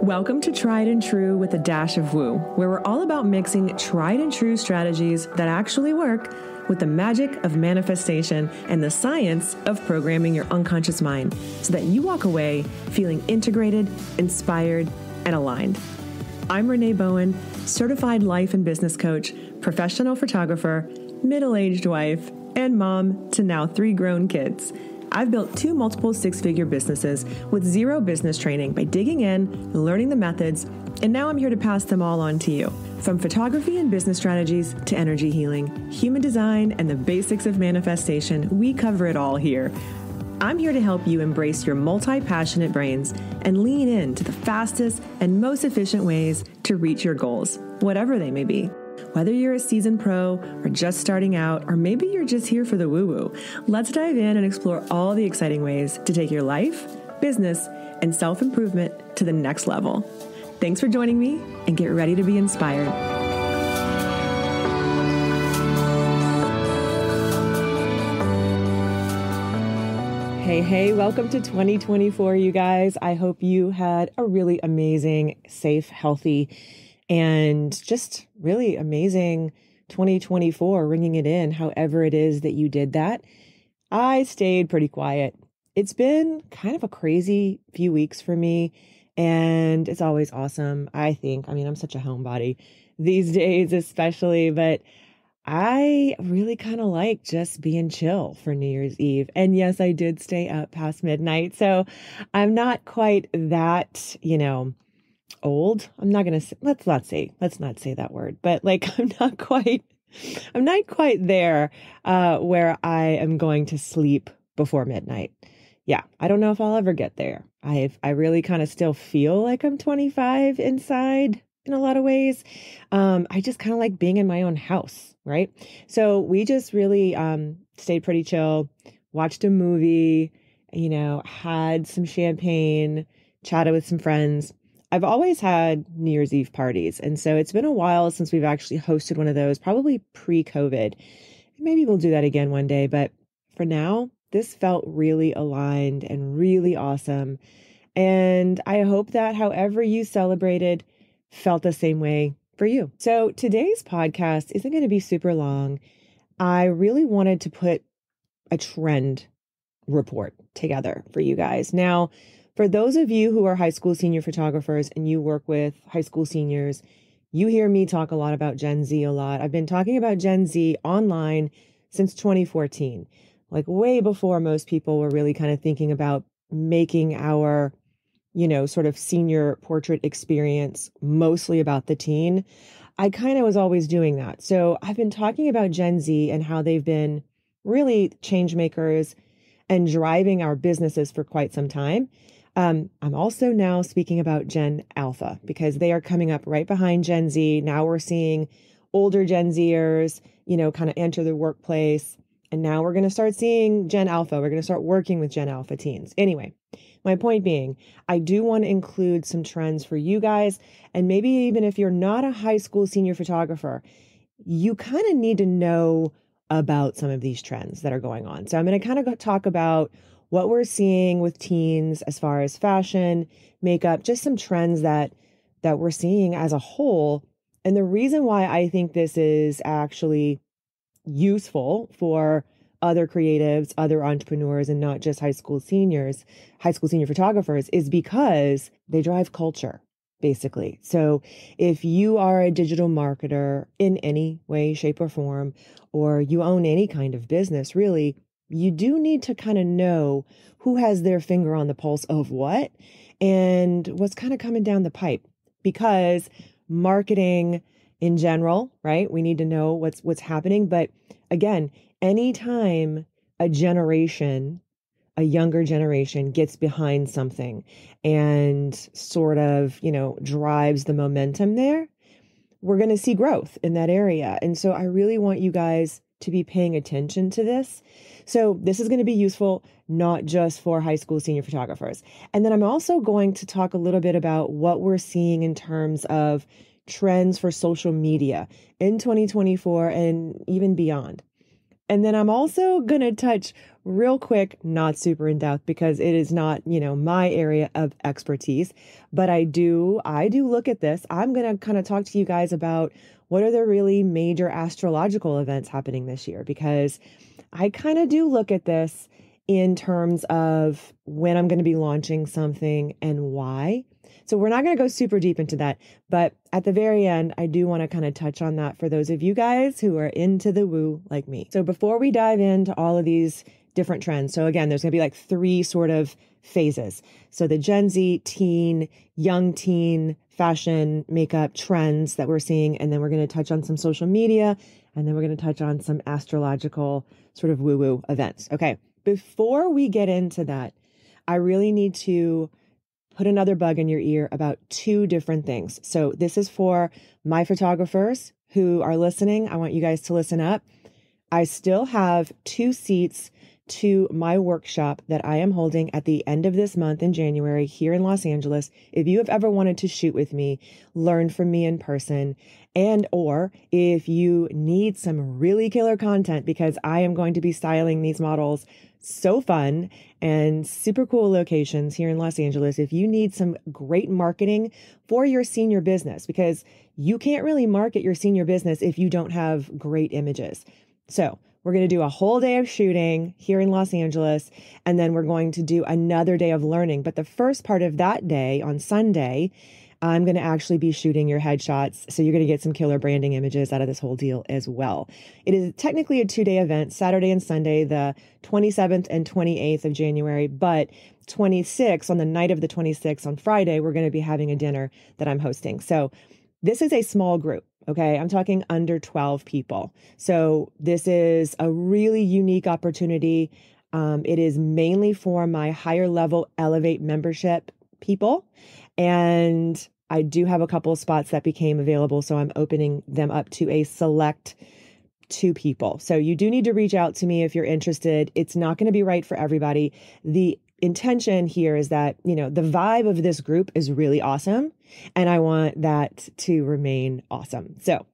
Welcome to Tried and True with a Dash of Woo, where we're all about mixing tried and true strategies that actually work with the magic of manifestation and the science of programming your unconscious mind so that you walk away feeling integrated, inspired, and aligned. I'm Renee Bowen, certified life and business coach, professional photographer, middle-aged wife, and mom to now 3 grown kids. I've built 2 multiple 6-figure businesses with 0 business training by digging in, learning the methods, and now I'm here to pass them all on to you. From photography and business strategies to energy healing, human design, and the basics of manifestation, we cover it all here. I'm here to help you embrace your multi-passionate brains and lean into the fastest and most efficient ways to reach your goals, whatever they may be. Whether you're a seasoned pro or just starting out, or maybe you're just here for the woo-woo, let's dive in and explore all the exciting ways to take your life, business, and self-improvement to the next level. Thanks for joining me, and get ready to be inspired. Hey, welcome to 2024, you guys. I hope you had a really amazing, safe, healthy, and just really amazing 2024, ringing it in, however it is that you did that. I stayed pretty quiet. It's been kind of a crazy few weeks for me, and it's always awesome, I think. I mean, I'm such a homebody these days especially, but I really kind of like just being chill for New Year's Eve. And yes, I did stay up past midnight, so I'm not quite that, old. I'm not going to say, let's not say that word, but like, I'm not quite there, where I am going to sleep before midnight. Yeah. I don't know if I'll ever get there. I really kind of still feel like I'm 25 inside in a lot of ways. I just kind of like being in my own house. Right. So we just really, stayed pretty chill, watched a movie, had some champagne, chatted with some friends. I've always had New Year's Eve parties. And so it's been a while since we've actually hosted one of those, probably pre-COVID. Maybe we'll do that again one day. But for now, this felt really aligned and really awesome. And I hope that however you celebrated felt the same way for you. So today's podcast isn't going to be super long. I really wanted to put a trend report together for you guys. Now, for those of you who are high school senior photographers and you work with high school seniors, you hear me talk a lot about Gen Z a lot. I've been talking about Gen Z online since 2014, like way before most people were really kind of thinking about making our, sort of senior portrait experience mostly about the teen. I kind of was always doing that. So I've been talking about Gen Z and how they've been really change makers and driving our businesses for quite some time. I'm also now speaking about Gen Alpha because they are coming up right behind Gen Z. Now we're seeing older Gen Zers, kind of enter the workplace. And now we're going to start seeing Gen Alpha. We're going to start working with Gen Alpha teens. Anyway, my point being, I do want to include some trends for you guys. And maybe even if you're not a high school senior photographer, you kind of need to know about some of these trends that are going on. So I'm going to kind of talk about what we're seeing with teens as far as fashion, makeup, just some trends that we're seeing as a whole. And the reason why I think this is actually useful for other creatives, other entrepreneurs, and not just high school senior photographers is because they drive culture, basically. So if you are a digital marketer in any way, shape, or form, or you own any kind of business, really, you do need to kind of know who has their finger on the pulse of what and what's kind of coming down the pipe, because marketing in general, right? We need to know what's happening. But again, anytime a younger generation gets behind something and sort of, drives the momentum there, we're going to see growth in that area. And so I really want you guys to be paying attention to this. So this is going to be useful, not just for high school senior photographers. And then I'm also going to talk a little bit about what we're seeing in terms of trends for social media in 2024 and even beyond. And then I'm also going to touch real quick, not super in depth because it is not, my area of expertise, but I do look at this. I'm going to kind of talk to you guys about what are the really major astrological events happening this year, because I kind of do look at this in terms of when I'm going to be launching something and why. So we're not going to go super deep into that, but at the very end, I do want to kind of touch on that for those of you guys who are into the woo like me. So before we dive into all of these different trends, so again, there's going to be like 3 sort of phases. So the Gen Z, teen, young teen, fashion, makeup trends that we're seeing, and then we're going to touch on some social media, and then we're going to touch on some astrological sort of woo-woo events. Okay, before we get into that, I really need to put another bug in your ear about 2 different things. So this is for my photographers who are listening. I want you guys to listen up. I still have 2 seats to my workshop that I am holding at the end of this month in January here in Los Angeles. If you have ever wanted to shoot with me, learn from me in person, and or if you need some really killer content, because I am going to be styling these models so fun and super cool locations here in Los Angeles. If you need some great marketing for your senior business, because you can't really market your senior business if you don't have great images. So we're going to do a whole day of shooting here in Los Angeles, and then we're going to do another day of learning. But the first part of that day on Sunday, I'm going to actually be shooting your headshots. So you're going to get some killer branding images out of this whole deal as well. It is technically a 2-day event, Saturday and Sunday, the 27th and 28th of January, but 26th, on the night of the 26th on Friday, we're going to be having a dinner that I'm hosting. So this is a small group. Okay, I'm talking under 12 people. So this is a really unique opportunity. It is mainly for my higher level Elevate membership people. And I do have a couple of spots that became available, so I'm opening them up to a select 2 people. So you do need to reach out to me if you're interested. It's not going to be right for everybody. The intention here is that, the vibe of this group is really awesome, and I want that to remain awesome. So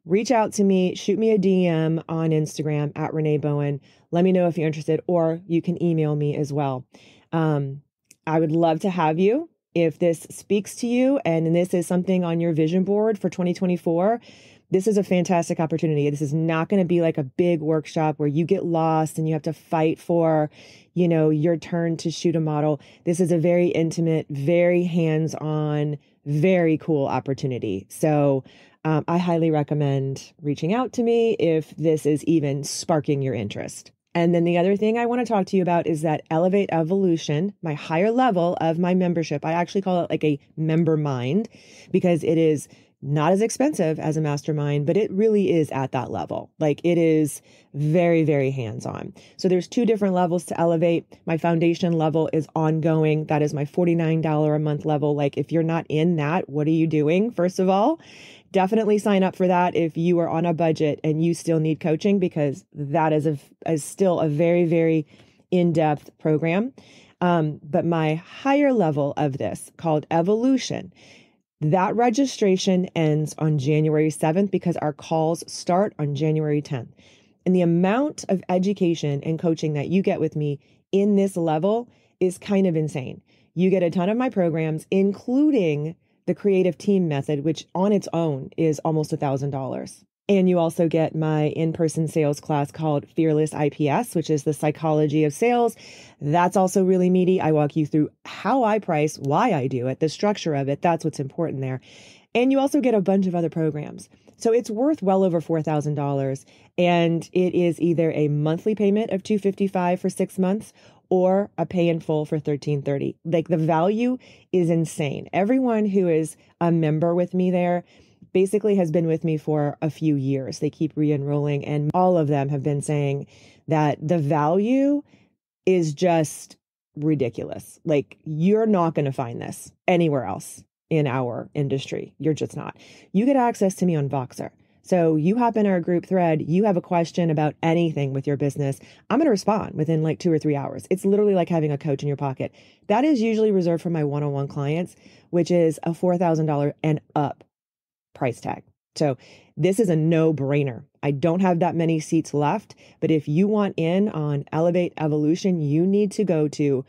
reach out to me, shoot me a DM on Instagram at Renee Bowen. Let me know if you're interested, or you can email me as well. I would love to have you. If this speaks to you and this is something on your vision board for 2024, this is a fantastic opportunity. This is not going to be like a big workshop where you get lost and you have to fight for, your turn to shoot a model. This is a very intimate, very hands-on, very cool opportunity. So I highly recommend reaching out to me if this is even sparking your interest. And then the other thing I want to talk to you about is that Elevate Evolution, my higher level of my membership. I actually call it like a member mind because it is not as expensive as a mastermind, but it really is at that level. Like it is very, very hands-on. So there's 2 different levels to Elevate. My foundation level is ongoing. That is my $49 a month level. Like if you're not in that, what are you doing? First of all, definitely sign up for that if you are on a budget and you still need coaching, because that is still a very, very in-depth program. But my higher level of this called Evolution, that registration ends on January 7th because our calls start on January 10th. And the amount of education and coaching that you get with me in this level is kind of insane. You get a ton of my programs, including the creative team method, which on its own is almost $1,000. And you also get my in-person sales class called Fearless IPS, which is the psychology of sales. That's also really meaty. I walk you through how I price, why I do it, the structure of it. That's what's important there. And you also get a bunch of other programs. So it's worth well over $4,000. And it is either a monthly payment of $255 for 6 months or a pay in full for $1,330. Like the value is insane. Everyone who is a member with me there basically has been with me for a few years. They keep re-enrolling, and all of them have been saying that the value is just ridiculous. Like you're not going to find this anywhere else in our industry. You're just not. You get access to me on Voxer. So you hop in our group thread, you have a question about anything with your business, I'm going to respond within like 2 or 3 hours. It's literally like having a coach in your pocket. That is usually reserved for my one-on-one clients, which is a $4,000 and up price tag. So this is a no-brainer. I don't have that many seats left, but if you want in on Elevate Evolution, you need to go to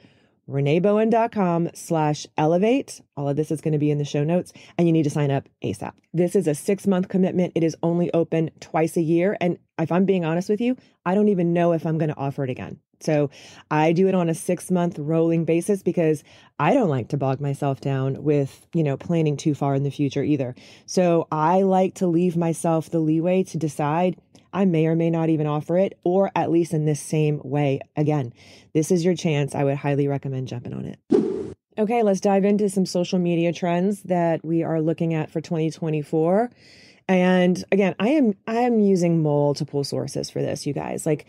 reneebowen.com/elevate. All of this is going to be in the show notes, and you need to sign up ASAP. This is a 6-month commitment. It is only open twice a year. And if I'm being honest with you, I don't even know if I'm going to offer it again. So I do it on a 6-month rolling basis because I don't like to bog myself down with, planning too far in the future either. So I like to leave myself the leeway to decide I may or may not even offer it, or at least in this same way. Again, this is your chance. I would highly recommend jumping on it. Okay, let's dive into some social media trends that we are looking at for 2024. And again, I am using multiple sources for this, you guys. Like,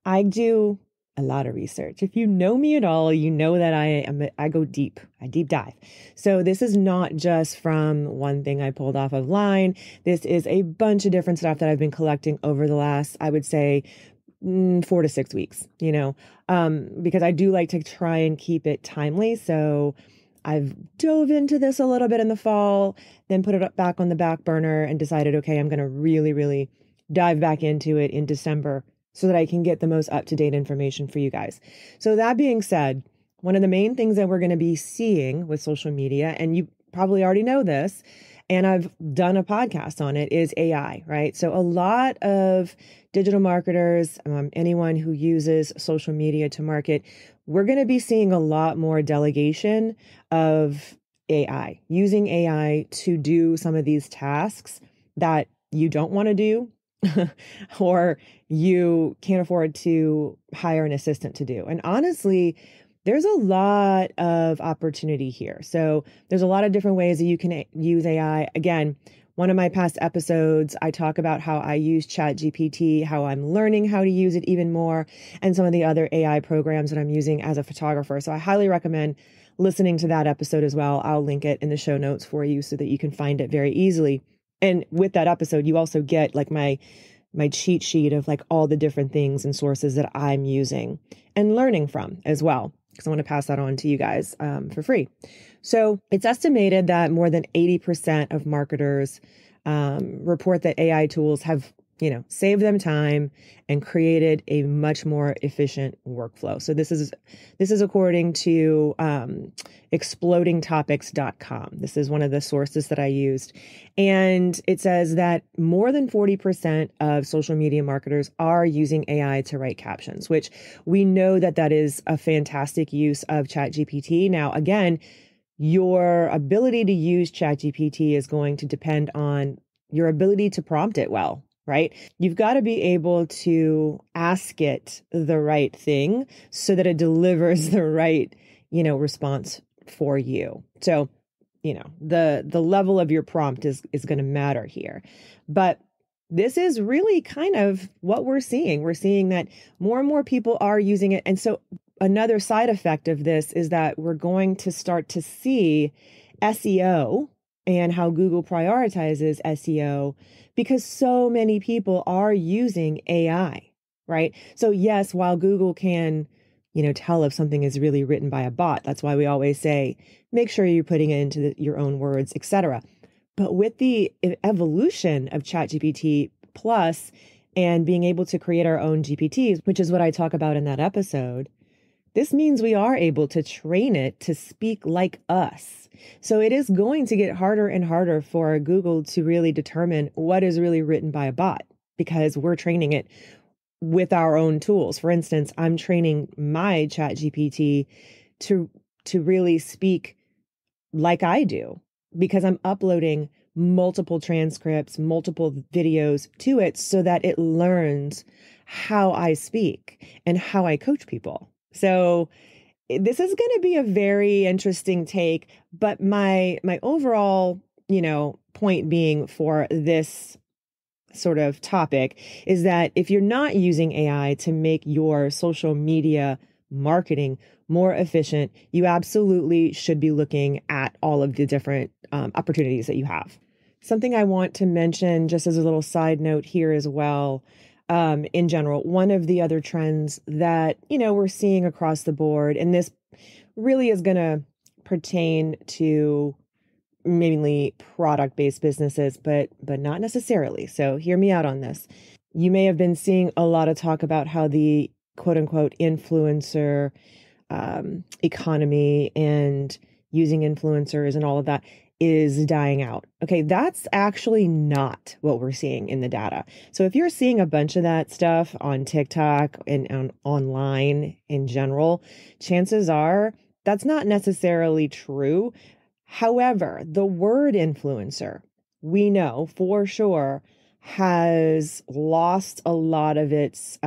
I do a lot of research. If you know me at all, you know that I go deep. I deep dive. So this is not just from one thing I pulled off of line. This is a bunch of different stuff that I've been collecting over the last, I would say, 4 to 6 weeks, because I do like to try and keep it timely. So I've dove into this a little bit in the fall, then put it back on the back burner and decided, okay, I'm going to really, really dive back into it in December so that I can get the most up-to-date information for you guys. So that being said, one of the main things that we're going to be seeing with social media, and you probably already know this, and I've done a podcast on it, is AI, right? So a lot of digital marketers, anyone who uses social media to market, we're going to be seeing a lot more delegation of AI, using AI to do some of these tasks that you don't want to do or you can't afford to hire an assistant to do. And honestly, there's a lot of opportunity here. So there's a lot of different ways that you can use AI. Again, one of my past episodes, I talk about how I use ChatGPT, how I'm learning how to use it even more, and some of the other AI programs that I'm using as a photographer. So I highly recommend listening to that episode as well. I'll link it in the show notes for you so that you can find it very easily. And with that episode, you also get like my cheat sheet of like all the different things and sources that I'm using and learning from as well, because I want to pass that on to you guys for free. So it's estimated that more than 80% of marketers report that AI tools have, saved them time and created a much more efficient workflow. So this is according to explodingtopics.com. This is one of the sources that I used. And it says that more than 40% of social media marketers are using AI to write captions, which we know that is a fantastic use of ChatGPT. Now, again, your ability to use ChatGPT is going to depend on your ability to prompt it well, right? You've got to be able to ask it the right thing so that it delivers the right, response for you. So, the level of your prompt is going to matter here. But this is really kind of what we're seeing. We're seeing that more and more people are using it. And so another side effect of this is that we're going to start to see SEO and how Google prioritizes SEO because so many people are using AI, right? So yes, while Google can, tell if something is really written by a bot, that's why we always say, make sure you're putting it into your own words, etc. But with the evolution of ChatGPT Plus and being able to create our own GPTs, which is what I talk about in that episode, this means we are able to train it to speak like us. So it is going to get harder and harder for Google to really determine what is really written by a bot because we're training it with our own tools. For instance, I'm training my ChatGPT to really speak like I do because I'm uploading multiple transcripts, multiple videos to it so that it learns how I speak and how I coach people. So this is going to be a very interesting take, but my overall, point being for this sort of topic is that if you're not using AI to make your social media marketing more efficient, you absolutely should be looking at all of the different opportunities that you have. Something I want to mention just as a little side note here as well, in general, one of the other trends that, we're seeing across the board, and this really is going to pertain to mainly product-based businesses, but not necessarily. So hear me out on this. You may have been seeing a lot of talk about how the quote unquote influencer economy and using influencers and all of that is dying out. Okay, that's actually not what we're seeing in the data. So if you're seeing a bunch of that stuff on TikTok and online in general, chances are that's not necessarily true. However, the word influencer, we know for sure, has lost a lot of its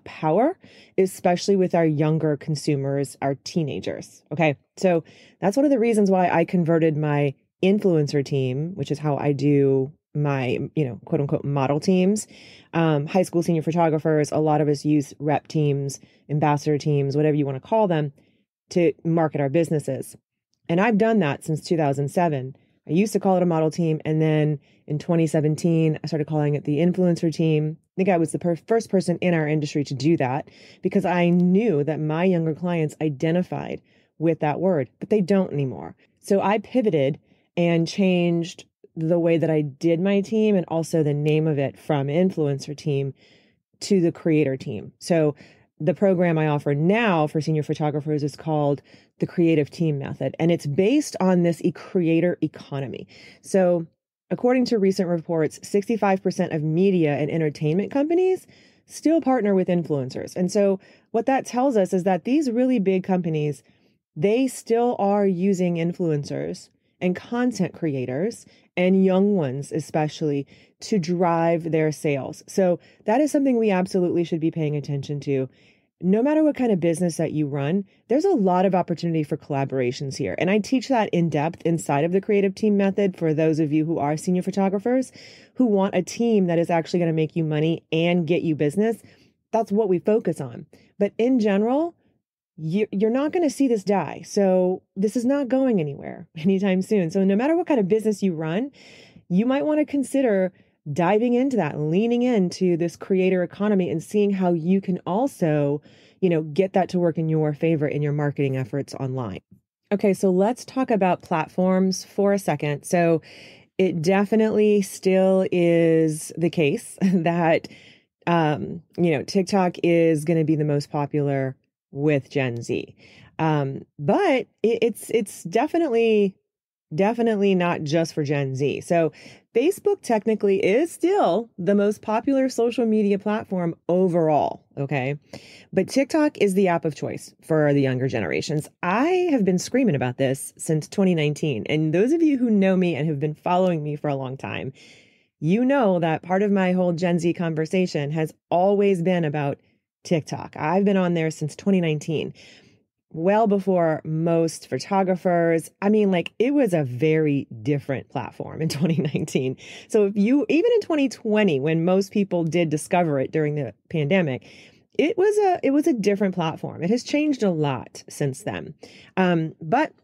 power, especially with our younger consumers, our teenagers. Okay, so that's one of the reasons why I converted my influencer team, which is how I do my, quote unquote model teams, high school senior photographers. A lot of us use rep teams, ambassador teams, whatever you want to call them, to market our businesses. And I've done that since 2007. I used to call it a model team. And then in 2017, I started calling it the influencer team. I think I was the first person in our industry to do that because I knew that my younger clients identified with that word, but they don't anymore. So I pivoted and changed the way that I did my team and also the name of it from influencer team to the creator team. So the program I offer now for senior photographers is called the Creative Team Method, and it's based on this creator economy. So according to recent reports, 65% of media and entertainment companies still partner with influencers. And so what that tells us is that these really big companies, they still are using influencers and content creators and young ones especially to drive their sales. So that is something we absolutely should be paying attention to. No matter what kind of business that you run, there's a lot of opportunity for collaborations here. And I teach that in depth inside of the Creative Team Method for those of you who are senior photographers who want a team that is actually going to make you money and get you business. That's what we focus on. But in general, you're not going to see this die. So this is not going anywhere anytime soon. So no matter what kind of business you run, you might want to consider diving into that, leaning into this creator economy and seeing how you can also, get that to work in your favor in your marketing efforts online. Okay, so let's talk about platforms for a second. So it definitely still is the case that, TikTok is going to be the most popular with Gen Z. But it's definitely not just for Gen Z. So Facebook technically is still the most popular social media platform overall. Okay. But TikTok is the app of choice for the younger generations. I have been screaming about this since 2019. And those of you who know me and have been following me for a long time, you know that part of my whole Gen Z conversation has always been about TikTok. I've been on there since 2019. Well before most photographers. I mean, it was a very different platform in 2019. So even in 2020, when most people did discover it during the pandemic, it was a different platform. It has changed a lot since then. But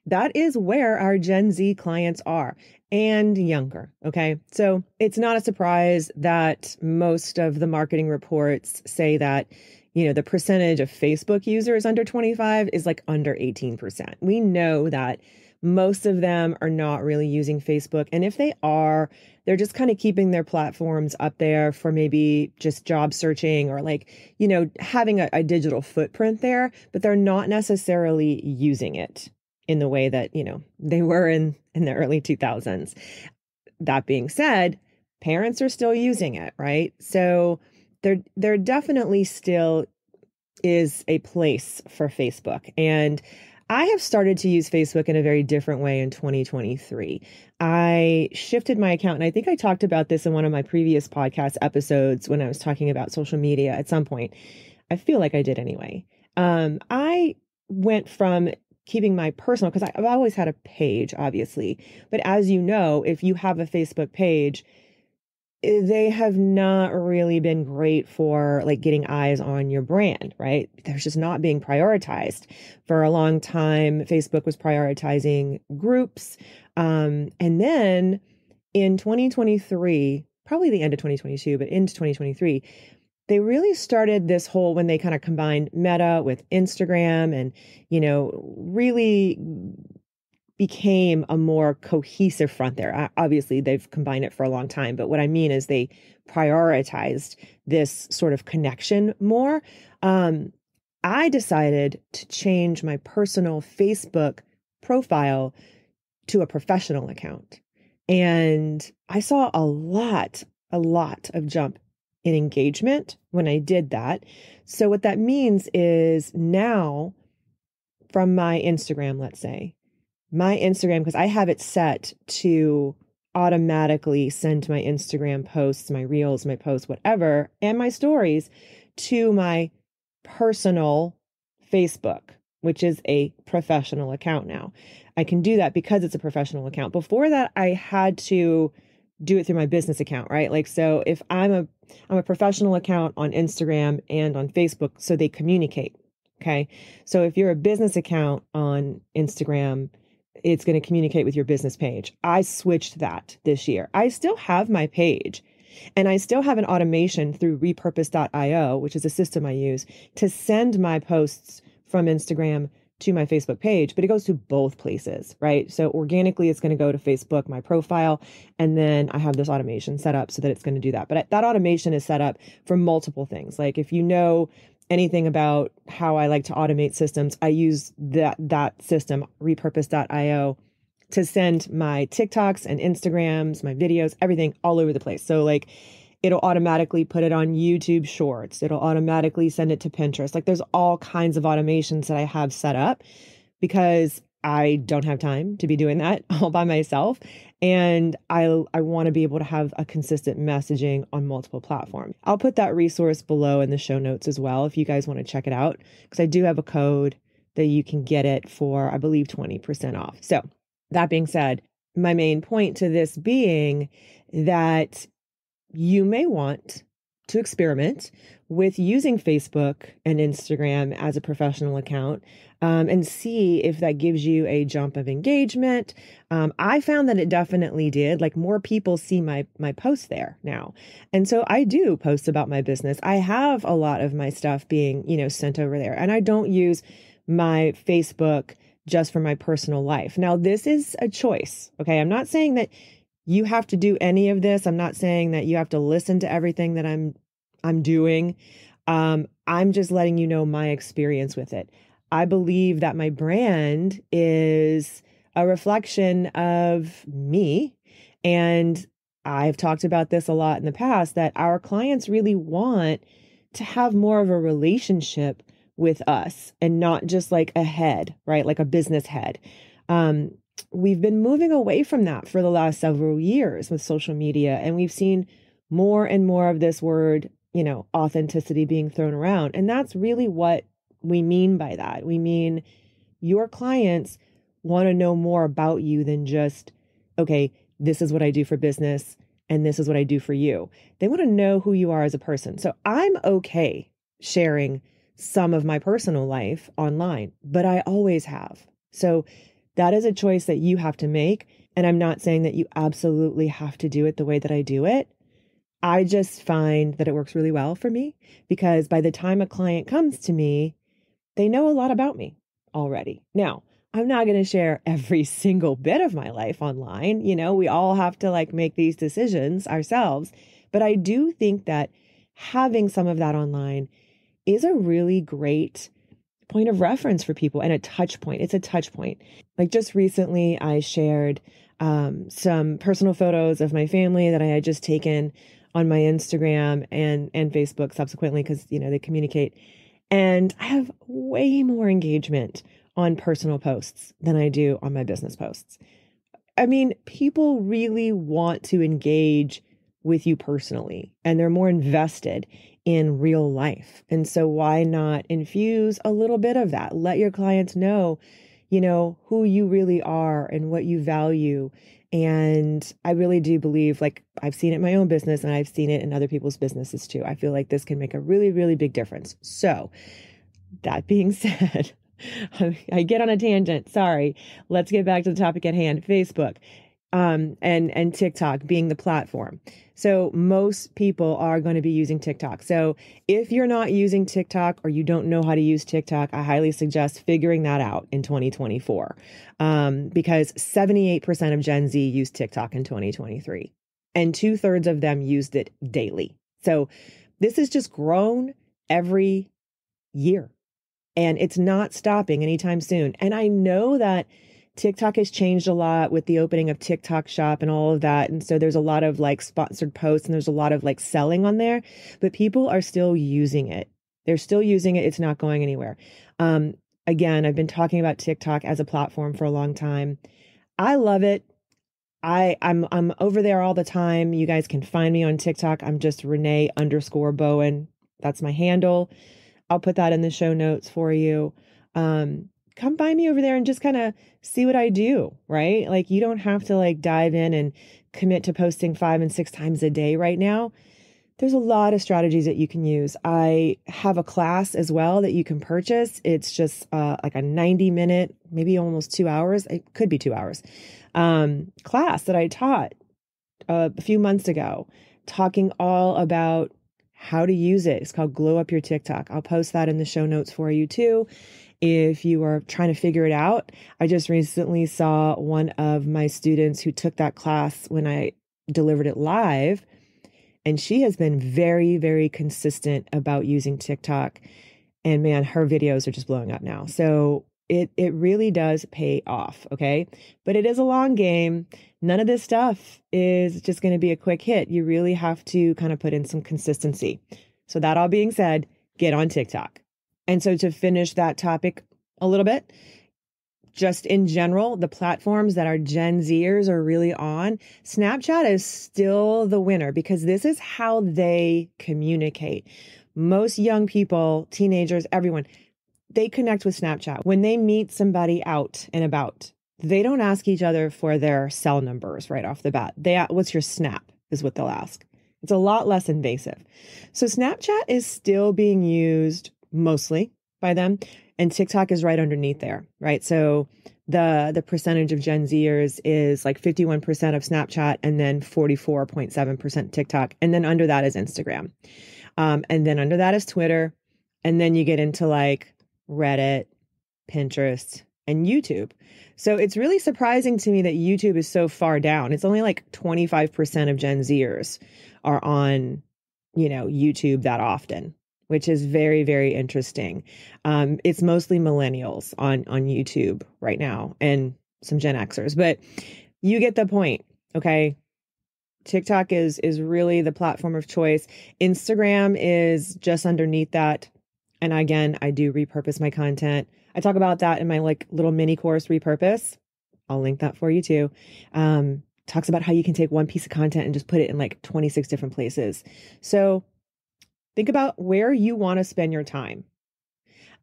that is where our Gen Z clients are and younger. Okay. So it's not a surprise that most of the marketing reports say that the percentage of Facebook users under 25 is under 18%. We know that most of them are not really using Facebook. And if they are, they're just kind of keeping their platforms up there for maybe just job searching or having a digital footprint there, but they're not necessarily using it in the way that, they were in the early 2000s. That being said, parents are still using it, right? So there definitely still is a place for Facebook. And I have started to use Facebook in a very different way in 2023. I shifted my account, and I think I talked about this in one of my previous podcast episodes when I was talking about social media at some point. I feel like I did anyway. I went from keeping my personal, because I've always had a page, obviously. But as you know, if you have a Facebook page, they have not really been great for getting eyes on your brand, right? They're just not being prioritized. For a long time, Facebook was prioritizing groups. And then in 2023, probably the end of 2022, but into 2023, they really started this whole, when they kind of combined Meta with Instagram and, really became a more cohesive front there. Obviously, they've combined it for a long time, but what I mean is they prioritized this sort of connection more. I decided to change my personal Facebook profile to a professional account. And I saw a lot of jump in engagement when I did that. So what that means is now from my Instagram, let's say, my Instagram, because I have it set to automatically send my Instagram posts, my reels, my posts, whatever, and my stories to my personal Facebook, which is a professional account now. I can do that because it's a professional account. Before that, I had to do it through my business account, right? Like, so if I'm a professional account on Instagram and on Facebook, so they communicate. Okay. So if you're a business account on Instagram, it's going to communicate with your business page. I switched that this year. I still have my page and I still have an automation through Repurpose.io, which is a system I use to send my posts from Instagram to my Facebook page, but it goes to both places, right? So organically, it's going to go to Facebook, my profile, and then I have this automation set up so that it's going to do that. But that automation is set up for multiple things. Like if you know anything about how I like to automate systems, I use that system, Repurpose.io, to send my TikToks and Instagrams, my videos, everything all over the place. So like it'll automatically put it on YouTube Shorts. It'll automatically send it to Pinterest. Like there's all kinds of automations that I have set up because I don't have time to be doing that all by myself. And I want to be able to have a consistent messaging on multiple platforms. I'll put that resource below in the show notes as well if you guys want to check it out, because I do have a code that you can get it for, I believe, 20% off. So that being said, my main point to this being that you may want to experiment with using Facebook and Instagram as a professional account and see if that gives you a jump of engagement. I found that it definitely did. Like more people see my posts there now. And so I do post about my business. I have a lot of my stuff being, sent over there. And I don't use my Facebook just for my personal life. Now, this is a choice. Okay. I'm not saying that you have to do any of this. I'm not saying that you have to listen to everything that I'm doing. I'm just letting you know my experience with it. I believe that my brand is a reflection of me. And I've talked about this a lot in the past, that our clients really want to have more of a relationship with us and not just like a head, right? Like a business head. We've been moving away from that for the last several years with social media, and we've seen more and more of this word, authenticity being thrown around. And that's really what we mean by that. We mean your clients want to know more about you than just, okay, this is what I do for business and this is what I do for you. They want to know who you are as a person. So I'm okay sharing some of my personal life online, but I always have. So that is a choice that you have to make. And I'm not saying that you absolutely have to do it the way that I do it. I just find that it works really well for me because by the time a client comes to me, they know a lot about me already. Now, I'm not going to share every single bit of my life online. We all have to make these decisions ourselves. But I do think that having some of that online is a really great point of reference for people and a touch point. It's a touch point. Like just recently, I shared some personal photos of my family that I had just taken on my Instagram and Facebook subsequently because, they communicate. And I have way more engagement on personal posts than I do on my business posts. I mean, people really want to engage with you personally, and they're more invested in real life. And so why not infuse a little bit of that? Let your clients know, who you really are and what you value. And I really do believe, I've seen it in my own business and I've seen it in other people's businesses too. I feel like this can make a really, really big difference. So that being said, I get on a tangent. Sorry. Let's get back to the topic at hand. Facebook. and TikTok being the platform. So most people are going to be using TikTok. So if you're not using TikTok or you don't know how to use TikTok, I highly suggest figuring that out in 2024, because 78% of Gen Z used TikTok in 2023, and 2/3 of them used it daily. So this has just grown every year, and it's not stopping anytime soon. And I know that TikTok has changed a lot with the opening of TikTok Shop and all of that. And so there's a lot of like sponsored posts and there's a lot of like selling on there, but people are still using it. They're still using it. It's not going anywhere. Again, I've been talking about TikTok as a platform for a long time. I love it. I'm over there all the time. You guys can find me on TikTok. I'm just Renee_Bowen. That's my handle. I'll put that in the show notes for you. Come find me over there and just kind of see what I do, right? Like you don't have to like dive in and commit to posting 5 and 6 times a day right now. There's a lot of strategies that you can use. I have a class as well that you can purchase. It's just like a 90-minute, maybe almost 2 hours. It could be 2 hours. Class that I taught a few months ago, talking all about how to use it. It's called Glow Up Your TikTok. I'll post that in the show notes for you too, if you are trying to figure it out. I just recently saw one of my students who took that class when I delivered it live, and she has been very, very consistent about using TikTok. And man, her videos are just blowing up now. So it really does pay off, okay? But it is a long game. None of this stuff is just going to be a quick hit. You really have to kind of put in some consistency. So that all being said, get on TikTok. And so to finish that topic a little bit, just in general, the platforms that our Gen Zers are really on, Snapchat is still the winner because this is how they communicate. Most young people, teenagers, everyone, they connect with Snapchat. When they meet somebody out and about, they don't ask each other for their cell numbers right off the bat. What's your snap is what they'll ask. It's a lot less invasive. So Snapchat is still being used mostly by them, and TikTok is right underneath there, right? So the percentage of Gen Zers is like 51% of Snapchat and then 44.7% TikTok. And then under that is Instagram. And then under that is Twitter. And then you get into like Reddit, Pinterest, and YouTube. So it's really surprising to me that YouTube is so far down. It's only like 25% of Gen Zers are on, YouTube that often, which is very, very interesting. It's mostly millennials on YouTube right now and some Gen Xers, but you get the point. Okay. TikTok is really the platform of choice. Instagram is just underneath that. And again, I do repurpose my content. I talk about that in my like little mini course, Repurpose. I'll link that for you too. Talks about how you can take one piece of content and just put it in like 26 different places. So think about where you want to spend your time.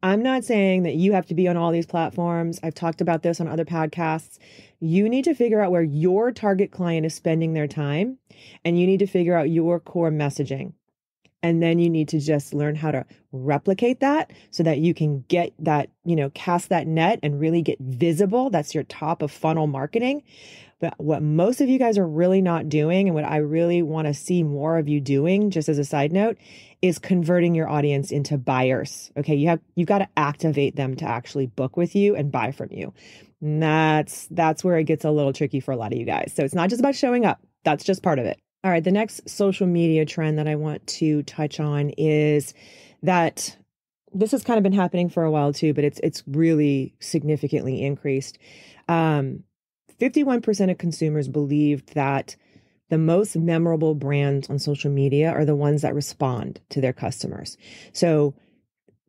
I'm not saying that you have to be on all these platforms. I've talked about this on other podcasts. You need to figure out where your target client is spending their time, and you need to figure out your core messaging. And then you need to just learn how to replicate that so that you can get that, cast that net and really get visible. That's your top of funnel marketing. But what most of you guys are really not doing, and what I really want to see more of you doing, just as a side note, is converting your audience into buyers. Okay, you've got to activate them to actually book with you and buy from you. And that's where it gets a little tricky for a lot of you guys. So it's not just about showing up. That's just part of it. All right, the next social media trend that I want to touch on is that this has kind of been happening for a while too, but it's really significantly increased. 51% of consumers believed that the most memorable brands on social media are the ones that respond to their customers. So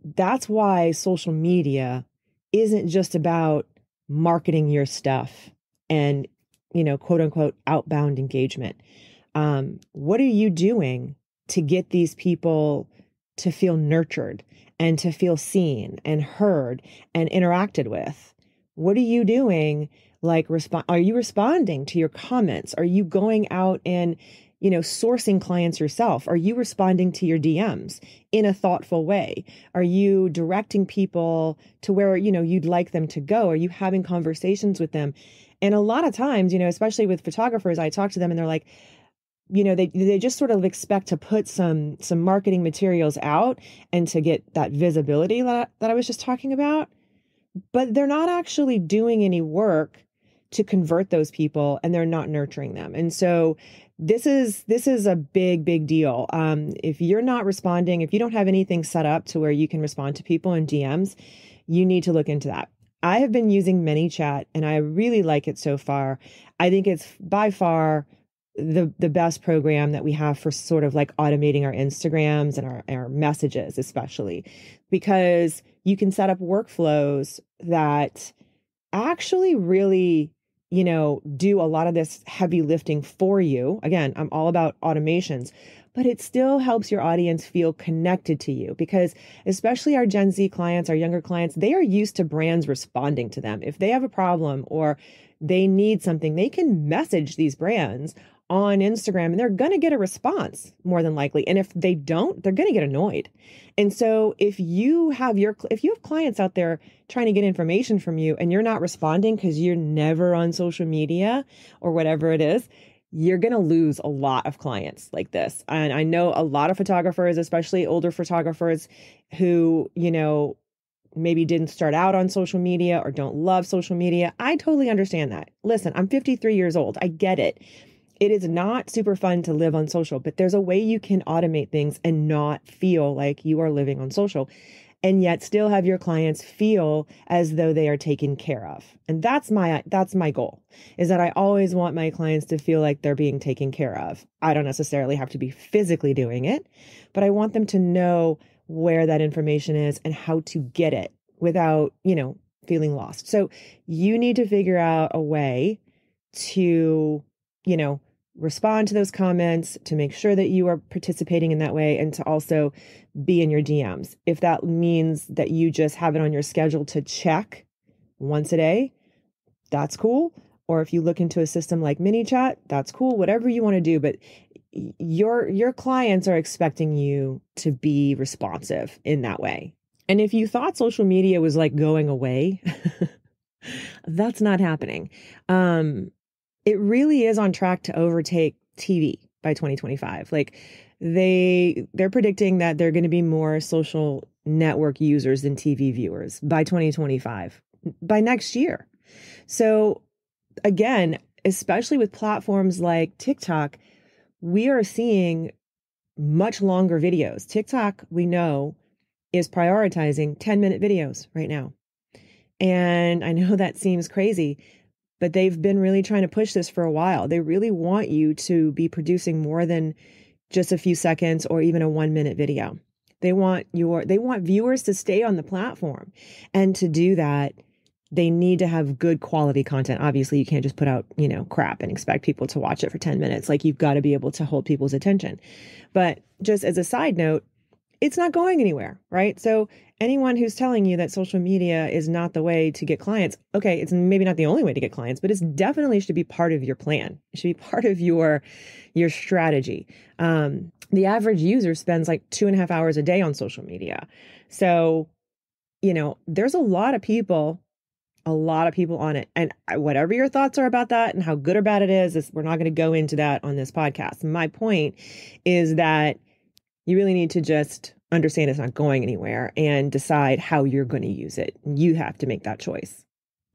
that's why social media isn't just about marketing your stuff and, quote unquote, outbound engagement. What are you doing to get these people to feel nurtured and to feel seen and heard and interacted with? What are you doing? Like, are you responding to your comments? Are you going out and, sourcing clients yourself? Are you responding to your DMs in a thoughtful way? Are you directing people to where, you'd like them to go? Are you having conversations with them? And a lot of times, especially with photographers, I talk to them and they're like, they just sort of expect to put some marketing materials out and to get that visibility that I was just talking about, but they're not actually doing any work to convert those people, and they're not nurturing them. And so this is a big deal. If you're not responding, if you don't have anything set up to where you can respond to people in DMs, you need to look into that. I have been using ManyChat and I really like it so far. I think it's by far the best program that we have for sort of like automating our Instagrams and our messages, especially because you can set up workflows that actually really, do a lot of this heavy lifting for you. Again, I'm all about automations, but it still helps your audience feel connected to you because especially our Gen Z clients, our younger clients, they are used to brands responding to them. If they have a problem or they need something, they can message these brands on Instagram and they're going to get a response more than likely. And if they don't, they're going to get annoyed. And so if you have clients out there trying to get information from you and you're not responding because you're never on social media or whatever it is, you're going to lose a lot of clients like this. And I know a lot of photographers, especially older photographers who, maybe didn't start out on social media or don't love social media. I totally understand that. Listen, I'm 53 years old. I get it. It is not super fun to live on social, but there's a way you can automate things and not feel like you are living on social and yet still have your clients feel as though they are taken care of. And that's my goal, is that I always want my clients to feel like they're being taken care of. I don't necessarily have to be physically doing it, but I want them to know where that information is and how to get it without, feeling lost. So you need to figure out a way to, respond to those comments, to make sure that you are participating in that way, and to also be in your DMs. If that means that you just have it on your schedule to check once a day, that's cool. Or if you look into a system like ManyChat, that's cool, whatever you want to do. But your clients are expecting you to be responsive in that way. And if you thought social media was like going away, that's not happening. It really is on track to overtake TV by 2025. Like they're predicting that there are going to be more social network users than TV viewers by 2025, by next year. So again, especially with platforms like TikTok, we are seeing much longer videos. TikTok, we know, is prioritizing 10-minute videos right now. And I know that seems crazy, but they've been really trying to push this for a while. They really want you to be producing more than just a few seconds or even a 1-minute video. They want viewers to stay on the platform. And to do that, they need to have good quality content. Obviously, you can't just put out, crap and expect people to watch it for 10 minutes. Like you've got to be able to hold people's attention. But just as a side note, it's not going anywhere, right? So anyone who's telling you that social media is not the way to get clients, okay, it's maybe not the only way to get clients, but it's definitely should be part of your plan. It should be part of your strategy. The average user spends like 2.5 hours a day on social media. So, there's a lot of people on it. And whatever your thoughts are about that and how good or bad it is, we're not going to go into that on this podcast. My point is that you really need to just understand it's not going anywhere and decide how you're going to use it. You have to make that choice.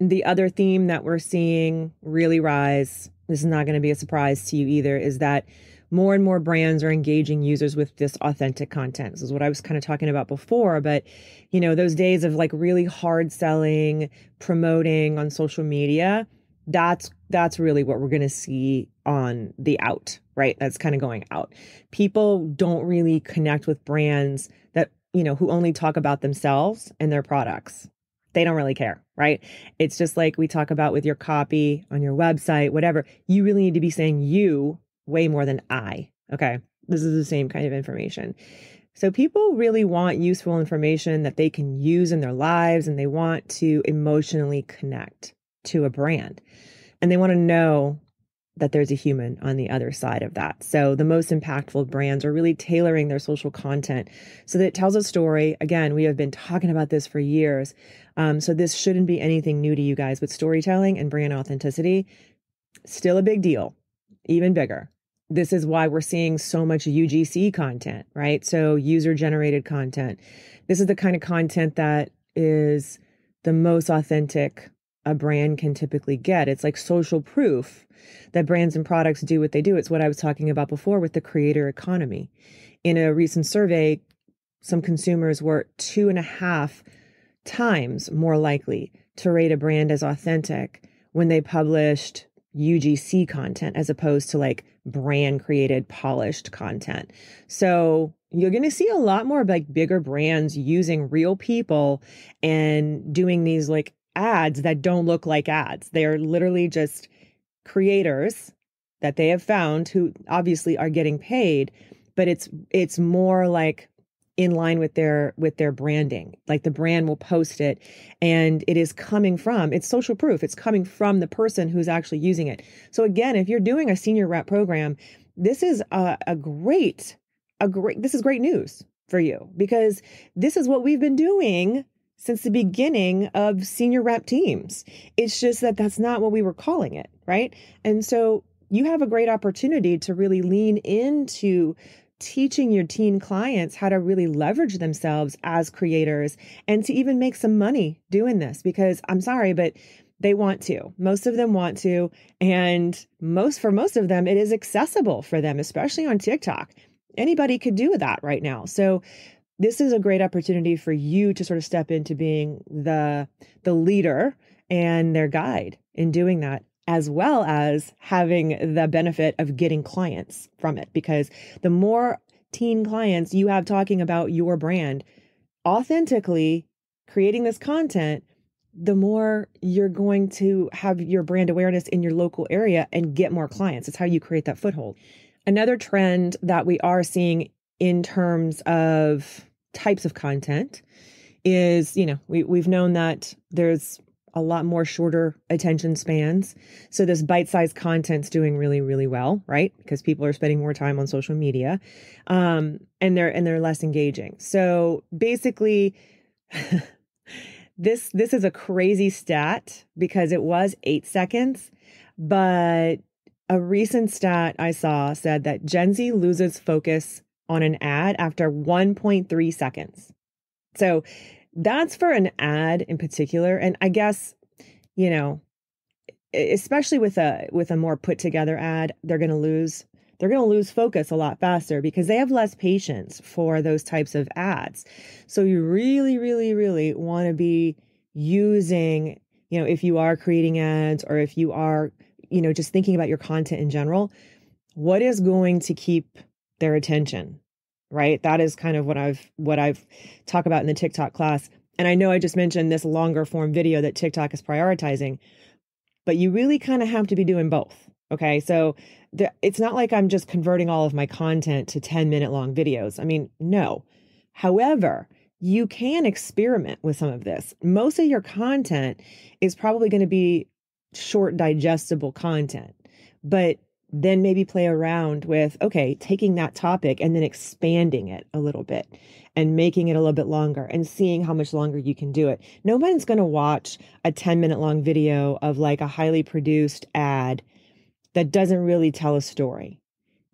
The other theme that we're seeing really rise, this is not going to be a surprise to you either, is that more and more brands are engaging users with this authentic content. This is what I was kind of talking about before, but those days of like really hard selling, promoting on social media, that's really what we're going to see on the out, right? That's kind of going out. People don't really connect with brands that, who only talk about themselves and their products. They don't really care, right? It's just like we talk about with your copy on your website, whatever. You really need to be saying you way more than I, okay? This is the same kind of information. So people really want useful information that they can use in their lives, and they want to emotionally connect to a brand. And they want to know that there's a human on the other side of that. So the most impactful brands are really tailoring their social content so that it tells a story. Again, we have been talking about this for years. So this shouldn't be anything new to you guys, but storytelling and brand authenticity, still a big deal, even bigger. This is why we're seeing so much UGC content, right? So user generated content. This is the kind of content that is the most authentic a brand can typically get. It's like social proof that brands and products do what they do. It's what I was talking about before with the creator economy. In a recent survey, some consumers were 2.5 times more likely to rate a brand as authentic when they published UGC content as opposed to like brand created, polished content. So you're going to see a lot more like bigger brands using real people and doing these like ads that don't look like ads. They are literally just creators that they have found who obviously are getting paid, but it's more like in line with their branding. Like the brand will post it and it is coming from, it's social proof. It's coming from the person who's actually using it. So again, if you're doing a senior rep program, this is this is great news for you, because this is what we've been doing since the beginning of senior rep teams. It's just that that's not what we were calling it, right? And so you have a great opportunity to really lean into teaching your teen clients how to really leverage themselves as creators and to even make some money doing this, because I'm sorry, but they want to. Most of them want to. And for most of them, it is accessible for them, especially on TikTok. Anybody could do that right now. So this is a great opportunity for you to sort of step into being the leader and their guide in doing that, as well as having the benefit of getting clients from it. Because the more teen clients you have talking about your brand authentically, creating this content, the more you're going to have your brand awareness in your local area and get more clients. It's how you create that foothold. Another trend that we are seeing in terms of types of content is, we've known that there's a lot more shorter attention spans. So this bite-sized content's doing really, really well, right? Because people are spending more time on social media, and they're less engaging. So basically, this is a crazy stat because it was 8 seconds, but a recent stat I saw said that Gen Z loses focus on an ad after 1.3 seconds. So that's for an ad in particular. And I guess, especially with a more put together ad, they're going to lose focus a lot faster because they have less patience for those types of ads. So you really, really, really want to be using, if you are creating ads or if you are, just thinking about your content in general, what is going to keep their attention, right? That is kind of what I've talked about in the TikTok class. And I know I just mentioned this longer form video that TikTok is prioritizing, but you really kind of have to be doing both. Okay. So it's not like I'm just converting all of my content to 10-minute long videos. I mean, no. However, you can experiment with some of this. Most of your content is probably going to be short, digestible content, but then maybe play around with, okay, taking that topic and then expanding it a little bit and making it a little bit longer and seeing how much longer you can do it. Nobody's going to watch a 10-minute long video of like a highly produced ad that doesn't really tell a story.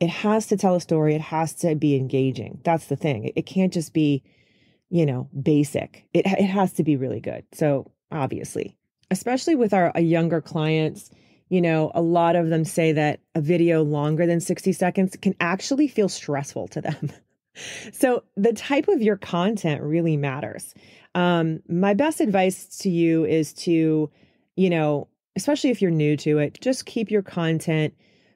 It has to tell a story. It has to be engaging. That's the thing. It can't just be, basic. It has to be really good. So obviously, especially with our younger clients, a lot of them say that a video longer than 60 seconds can actually feel stressful to them. So the type of your content really matters. My best advice to you is to, especially if you're new to it, just keep your content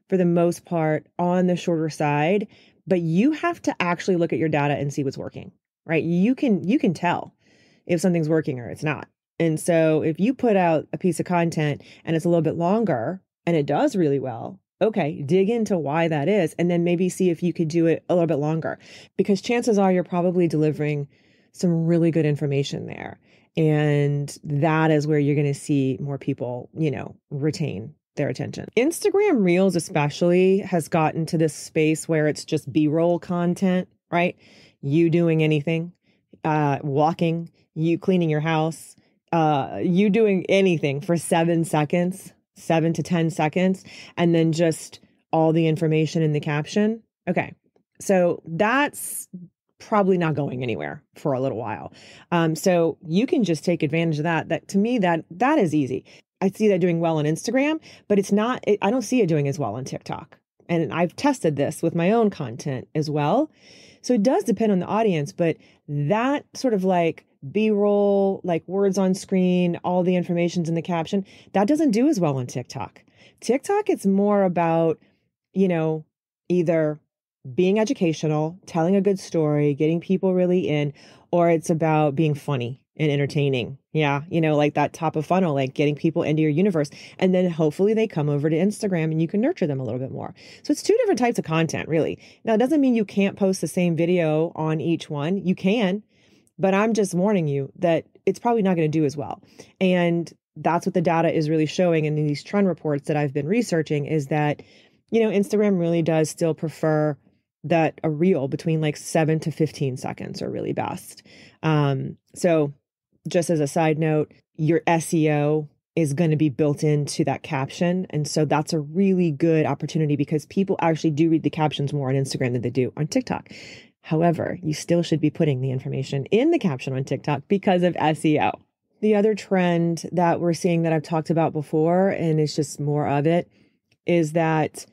for the most part on the shorter side, but you have to actually look at your data and see what's working, right? You can tell if something's working or it's not. And so if you put out a piece of content and it's a little bit longer and it does really well, okay, dig into why that is, and then maybe see if you could do it a little bit longer, because chances are you're probably delivering some really good information there. And that is where you're going to see more people, retain their attention. Instagram Reels especially has gotten to this space where it's just B-roll content, right? You doing anything, walking, you cleaning your house, you doing anything for 7 seconds, 7 to 10 seconds, and then just all the information in the caption. Okay. So that's probably not going anywhere for a little while. So you can just take advantage of that. That to me, that is easy. I see that doing well on Instagram, but it's not, I don't see it doing as well on TikTok. And I've tested this with my own content as well. So it does depend on the audience, but that sort of like B-roll, like words on screen, all the information's in the caption, that doesn't do as well on TikTok. TikTok, it's more about, you know, either being educational, telling a good story, getting people really in, or it's about being funny and entertaining. Yeah. You know, like that top of funnel, like getting people into your universe. And then hopefully they come over to Instagram and you can nurture them a little bit more. So it's two different types of content, really. Now, it doesn't mean you can't post the same video on each one. You can, but I'm just warning you that it's probably not going to do as well. And that's what the data is really showing in these trend reports that I've been researching is that, you know, Instagram really does still prefer that a reel between like 7 to 15 seconds are really best. So just as a side note, your SEO is going to be built into that caption. And so that's a really good opportunity because people actually do read the captions more on Instagram than they do on TikTok. However, you still should be putting the information in the caption on TikTok because of SEO. The other trend that we're seeing that I've talked about before, and it's just more of it, is that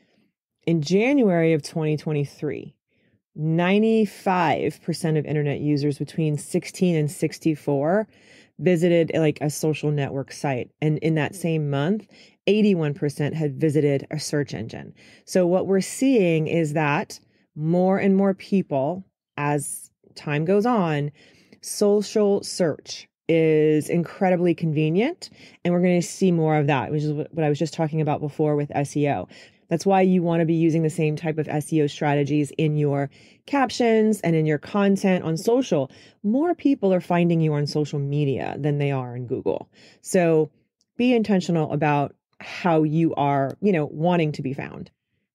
in January of 2023, 95% of internet users between 16 and 64 visited like a social network site. And in that same month, 81% had visited a search engine. So what we're seeing is that more and more people, as time goes on, social search is incredibly convenient. And we're going to see more of that, which is what I was just talking about before with SEO. That's why you want to be using the same type of SEO strategies in your captions and in your content on social. More people are finding you on social media than they are in Google. So be intentional about how you are, you know, wanting to be found.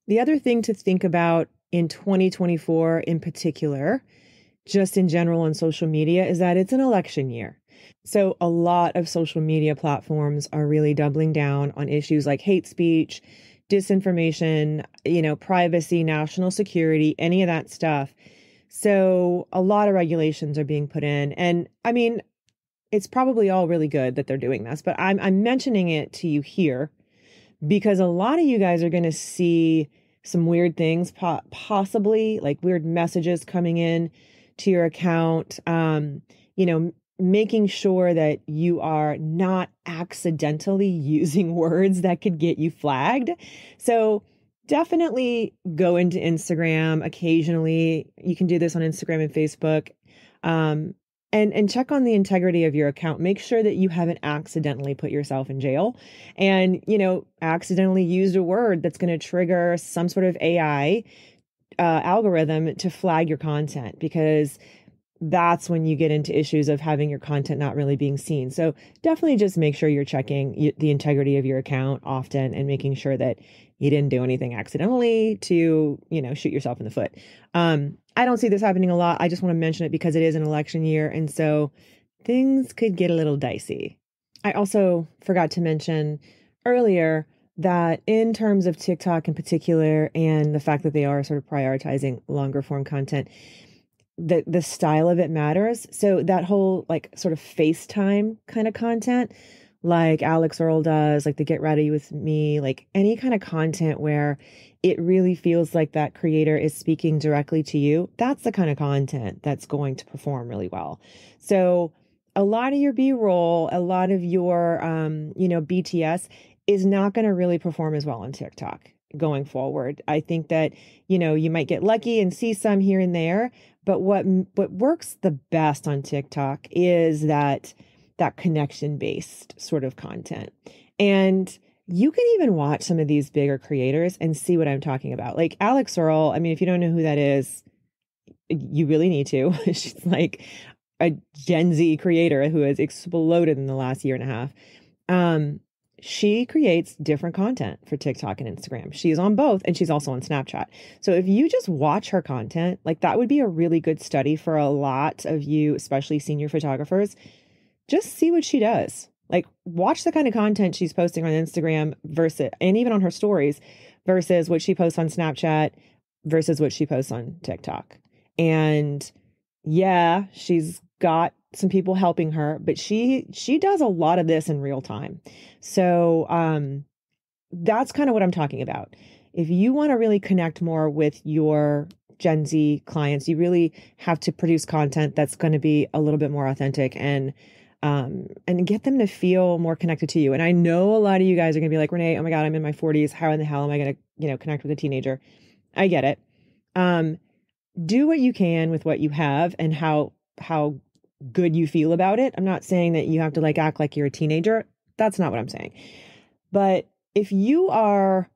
The other thing to think about in 2024 in particular, just in general on social media, is that it's an election year. So a lot of social media platforms are really doubling down on issues like hate speech, disinformation, you know, privacy, national security, any of that stuff. So a lot of regulations are being put in. And I mean, it's probably all really good that they're doing this, but I'm mentioning it to you here because a lot of you guys are going to see some weird things, possibly like weird messages coming in to your account, you know, making sure that you are not accidentally using words that could get you flagged. So definitely go into Instagram occasionally. You can do this on Instagram and Facebook. And check on the integrity of your account. Make sure that you haven't accidentally put yourself in jail and, you know, accidentally used a word that's going to trigger some sort of AI algorithm to flag your content, because that's when you get into issues of having your content not really being seen. So definitely just make sure you're checking the integrity of your account often and making sure that you didn't do anything accidentally to, you know, shoot yourself in the foot. I don't see this happening a lot. I just want to mention it because it is an election year. And so things could get a little dicey. I also forgot to mention earlier that in terms of TikTok in particular, and the fact that they are sort of prioritizing longer form content, the style of it matters. So that whole like sort of FaceTime kind of content, like Alex Earl does, like the Get Ready With Me, like any kind of content where it really feels like that creator is speaking directly to you, that's the kind of content that's going to perform really well. So a lot of your B-roll, a lot of your, you know, BTS is not going to really perform as well on TikTok going forward. I think that, you know, you might get lucky and see some here and there, but what works the best on TikTok is that connection-based sort of content. And you can even watch some of these bigger creators and see what I'm talking about. Like Alex Earl, I mean, if you don't know who that is, you really need to. She's like a Gen Z creator who has exploded in the last year and a half. she creates different content for TikTok and Instagram. She is on both, and she's also on Snapchat. So if you just watch her content, like that would be a really good study for a lot of you, especially senior photographers. Just see what she does. Like watch the kind of content she's posting on Instagram versus, and even on her stories, versus what she posts on Snapchat versus what she posts on TikTok. And yeah, she's got some people helping her, but she does a lot of this in real time. So that's kind of what I'm talking about. If you want to really connect more with your Gen Z clients, you really have to produce content that's going to be a little bit more authentic and get them to feel more connected to you. And I know a lot of you guys are going to be like, Renee, oh my God, I'm in my 40s. How in the hell am I going to, connect with a teenager? I get it. Do what you can with what you have and how good you feel about it. I'm not saying that you have to like act like you're a teenager. That's not what I'm saying. But if you are,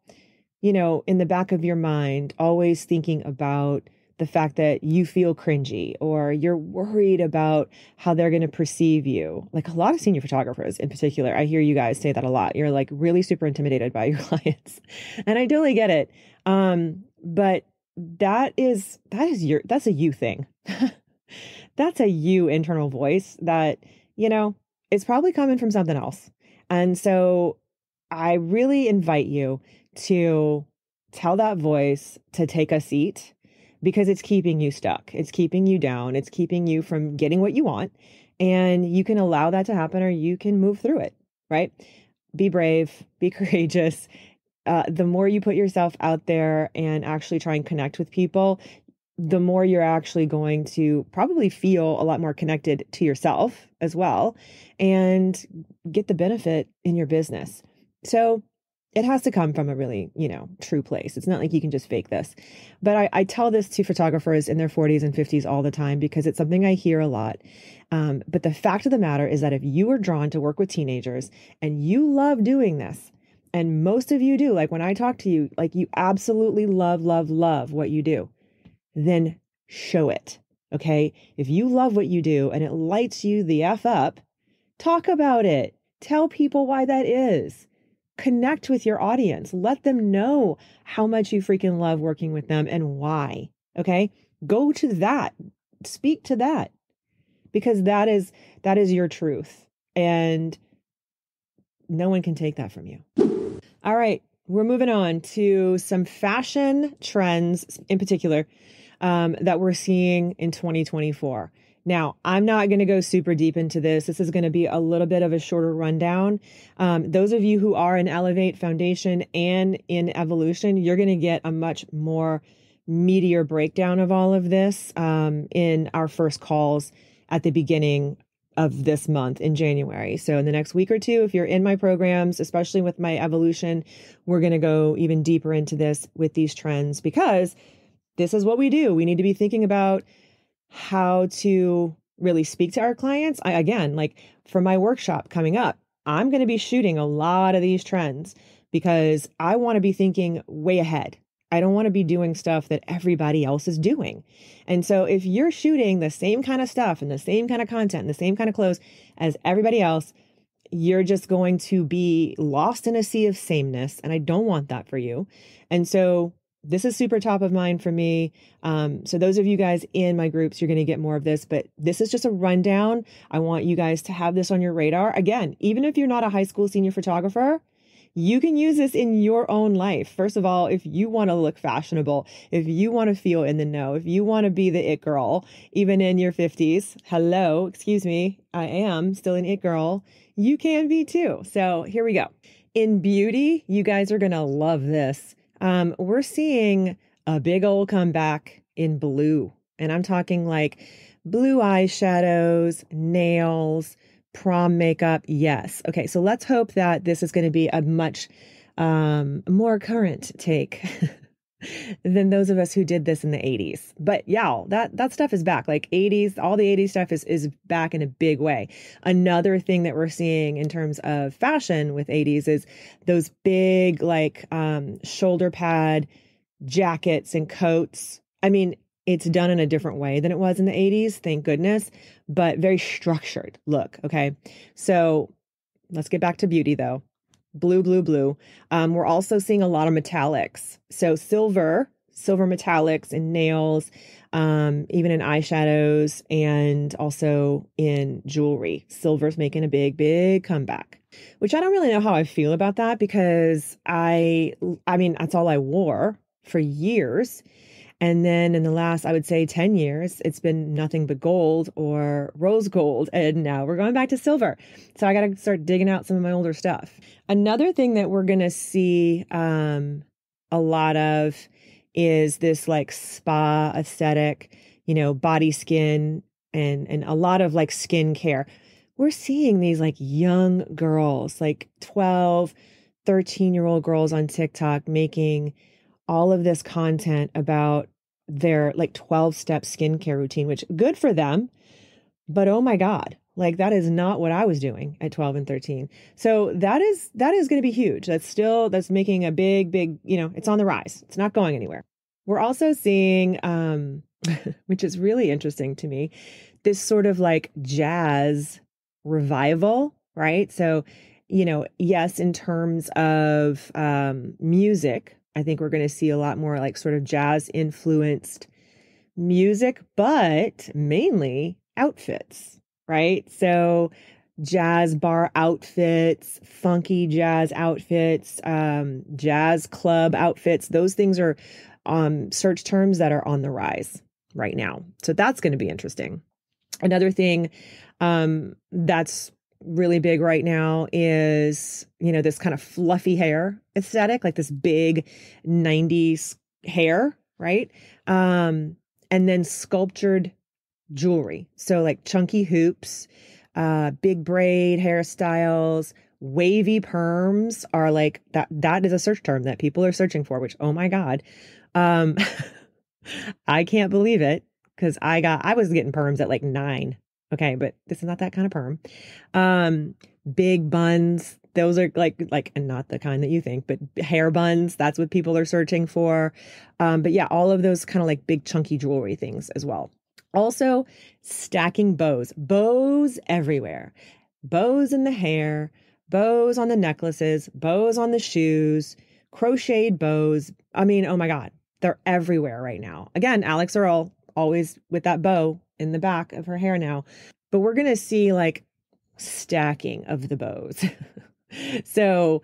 in the back of your mind, always thinking about the fact that you feel cringy or you're worried about how they're going to perceive you, like a lot of senior photographers in particular, I hear you guys say that a lot. You're like really super intimidated by your clients. And I totally get it. But that's a you thing. That's a you internal voice that, it's probably coming from something else. And so I really invite you to tell that voice to take a seat because it's keeping you stuck. It's keeping you down. It's keeping you from getting what you want. And you can allow that to happen or you can move through it, right? Be brave, be courageous. The more you put yourself out there and actually try and connect with people, the more you're actually going to probably feel a lot more connected to yourself as well and get the benefit in your business. So it has to come from a really, true place. It's not like you can just fake this. But I tell this to photographers in their 40s and 50s all the time because it's something I hear a lot. But the fact of the matter is that if you are drawn to work with teenagers and you love doing this, and most of you do, like when I talk to you, like you absolutely love what you do, then show it. Okay. If you love what you do and it lights you the F up, talk about it. Tell people why that is. Connect with your audience. Let them know how much you freaking love working with them and why. Okay. Go to that. Speak to that because that is your truth. And no one can take that from you. All right. We're moving on to some fashion trends in particular that we're seeing in 2024. Now, I'm not going to go super deep into this. This is going to be a little bit of a shorter rundown. Those of you who are in Elevate Foundation and in Evolution, you're going to get a much more meatier breakdown of all of this in our first calls at the beginning of this month in January. So in the next week or two, if you're in my programs, especially with my Evolution, we're going to go even deeper into this with these trends because this is what we do. We need to be thinking about how to really speak to our clients. Again, like for my workshop coming up, I'm going to be shooting a lot of these trends because I want to be thinking way ahead. I don't want to be doing stuff that everybody else is doing. And so if you're shooting the same kind of stuff and the same kind of content and the same kind of clothes as everybody else, you're just going to be lost in a sea of sameness. And I don't want that for you. And so this is super top of mind for me. So those of you guys in my groups, you're going to get more of this, but this is just a rundown. I want you guys to have this on your radar. Again, even if you're not a high school senior photographer, you can use this in your own life. First of all, if you want to look fashionable, if you want to feel in the know, if you want to be the it girl, even in your 50s, hello, excuse me, I am still an it girl. You can be too. So here we go. In beauty, you guys are going to love this. We're seeing a big old comeback in blue, and I'm talking like blue eyeshadows, nails, prom makeup. Yes. Okay. So let's hope that this is going to be a much, more current take than those of us who did this in the 80s. But yeah, that stuff is back. Like 80s, all the 80s stuff is back in a big way. Another thing that we're seeing in terms of fashion with 80s is those big, like, shoulder pad jackets and coats. I mean, it's done in a different way than it was in the 80s, thank goodness, but very structured look. Okay. So let's get back to beauty though. blue, blue, blue. We're also seeing a lot of metallics. So silver metallics in nails, even in eyeshadows, and also in jewelry. Silver's making a big, big comeback, which I don't really know how I feel about that, because I mean, that's all I wore for years. And then in the last, I would say 10 years, it's been nothing but gold or rose gold. And now we're going back to silver. So I got to start digging out some of my older stuff. Another thing that we're going to see a lot of is this like spa aesthetic, body, skin, and a lot of like skincare. We're seeing these like young girls, like 12, 13-year-old girls on TikTok making all of this content about their like 12-step skincare routine, which good for them. But oh my God, like that is not what I was doing at 12 and 13. So that is going to be huge. That's making a big, it's on the rise. It's not going anywhere. We're also seeing, which is really interesting to me, this sort of like jazz revival, right? So, yes, in terms of music, I think we're going to see a lot more like sort of jazz influenced music, but mainly outfits, right? So jazz bar outfits, funky jazz outfits, jazz club outfits. Those things are search terms that are on the rise right now. So that's going to be interesting. Another thing that's really big right now is, this kind of fluffy hair aesthetic, like this big 90s hair, right? And then sculptured jewelry. So like chunky hoops, big braid hairstyles, wavy perms are like that is a search term that people are searching for, which, oh my God. I can't believe it, because I was getting perms at like 9. Okay, but this is not that kind of perm. Big buns, those are like, and not the kind that you think, but hair buns, that's what people are searching for. But yeah, all of those kind of like big chunky jewelry things as well. Also, stacking bows everywhere. Bows in the hair, bows on the necklaces, bows on the shoes, crocheted bows. I mean, oh my God, they're everywhere right now. Again, Alex Earl, always with that bow in the back of her hair now. But we're going to see like stacking of the bows. So,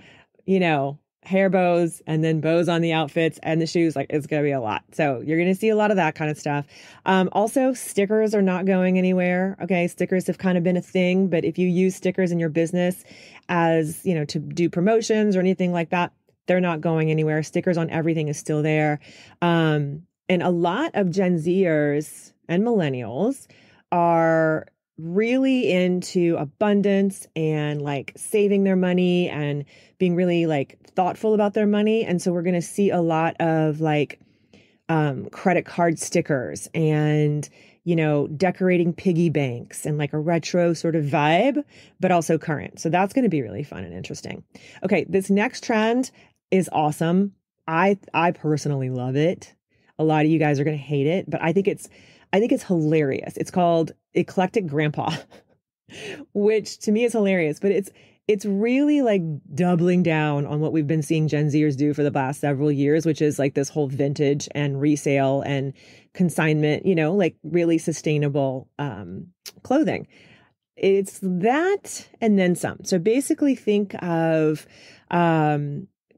hair bows and then bows on the outfits and the shoes, like it's going to be a lot. So you're going to see a lot of that kind of stuff. Also, stickers are not going anywhere. Okay. Stickers have kind of been a thing, but if you use stickers in your business as, to do promotions or anything like that, they're not going anywhere. Stickers on everything is still there. And a lot of Gen Zers and millennials are really into abundance and like saving their money and being really like thoughtful about their money. And so we're going to see a lot of like credit card stickers and, decorating piggy banks and like a retro sort of vibe, but also current. So that's going to be really fun and interesting. Okay. This next trend is awesome. I personally love it. A lot of you guys are going to hate it, but I think it's hilarious. It's called Eclectic Grandpa, which to me is hilarious, but it's really like doubling down on what we've been seeing Gen Zers do for the last several years, which is like this whole vintage and resale and consignment, like really sustainable clothing. It's that and then some. So basically think of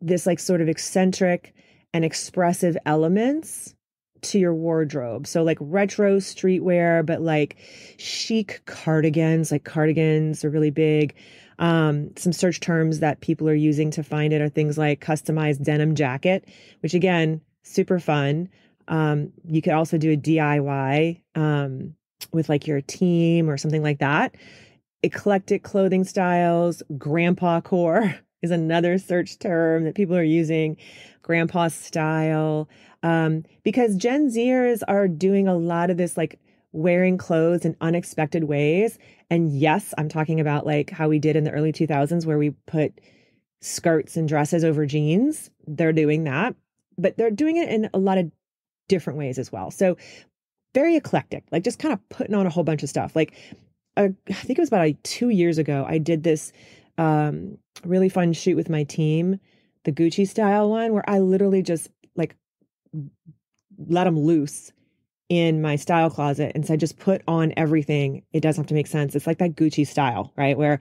this like sort of eccentric and expressive elements to your wardrobe. So like retro streetwear, but like chic cardigans, like cardigans are really big. Some search terms that people are using to find it are things like customized denim jacket, which again, super fun. You could also do a DIY with like your team or something like that. Eclectic clothing styles, grandpa core is another search term that people are using, grandpa style. Because Gen Zers are doing a lot of this, like wearing clothes in unexpected ways. And yes, I'm talking about like how we did in the early 2000s where we put skirts and dresses over jeans. They're doing that, but they're doing it in a lot of different ways as well. So very eclectic, like just kind of putting on a whole bunch of stuff. Like I think it was about like 2 years ago, I did this really fun shoot with my team, the Gucci style one, where I literally just like let them loose in my style closet. And so I just put on everything. It doesn't have to make sense. It's like that Gucci style, right? Where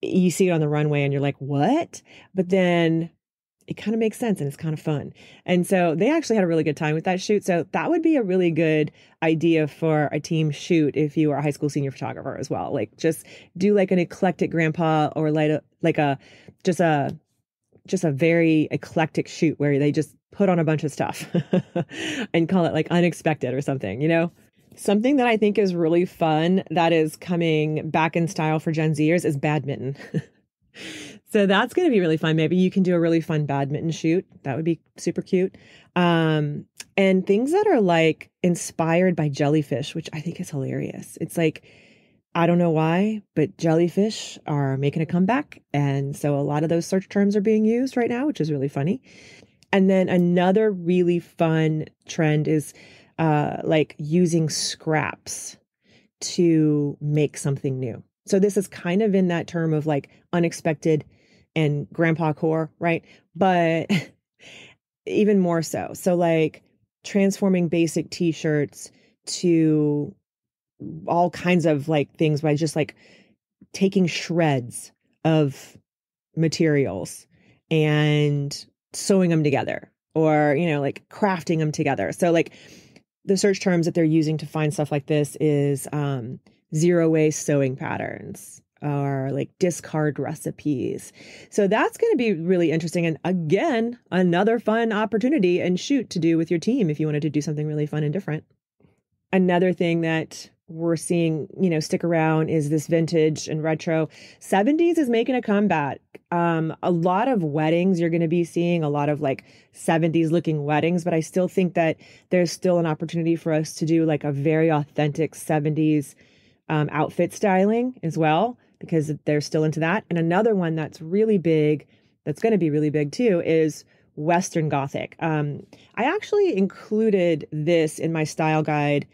you see it on the runway and you're like, what? But then it kind of makes sense and it's kind of fun. And so they actually had a really good time with that shoot. So that would be a really good idea for a team shoot if you are a high school senior photographer as well. Like just do like an eclectic grandpa or just a very eclectic shoot where they just put on a bunch of stuff and call it like unexpected or something, you know? Something that I think is really fun that is coming back in style for Gen Zers is badminton. So that's going to be really fun. Maybe you can do a really fun badminton shoot. That would be super cute. And things that are like inspired by jellyfish, which I think is hilarious. It's like, I don't know why, but jellyfish are making a comeback. And so a lot of those search terms are being used right now, which is really funny. And then another really fun trend is like using scraps to make something new. So this is kind of in that term of like unexpected and grandpa core, right? But even more so. So like transforming basic t-shirts to all kinds of like things by just like taking shreds of materials and sewing them together or, you know, like crafting them together. So like the search terms that they're using to find stuff like this is zero waste sewing patterns or like discard recipes. So that's going to be really interesting. And again, another fun opportunity and shoot to do with your team if you wanted to do something really fun and different. Another thing that we're seeing, you know, stick around is this vintage and retro. 70s is making a comeback. A lot of weddings, you're going to be seeing a lot of like 70s looking weddings, but I still think that there's still an opportunity for us to do like a very authentic 70s outfit styling as well, because they're still into that. And another one that's really big, that's going to be really big too, is Western Gothic. I actually included this in my style guide,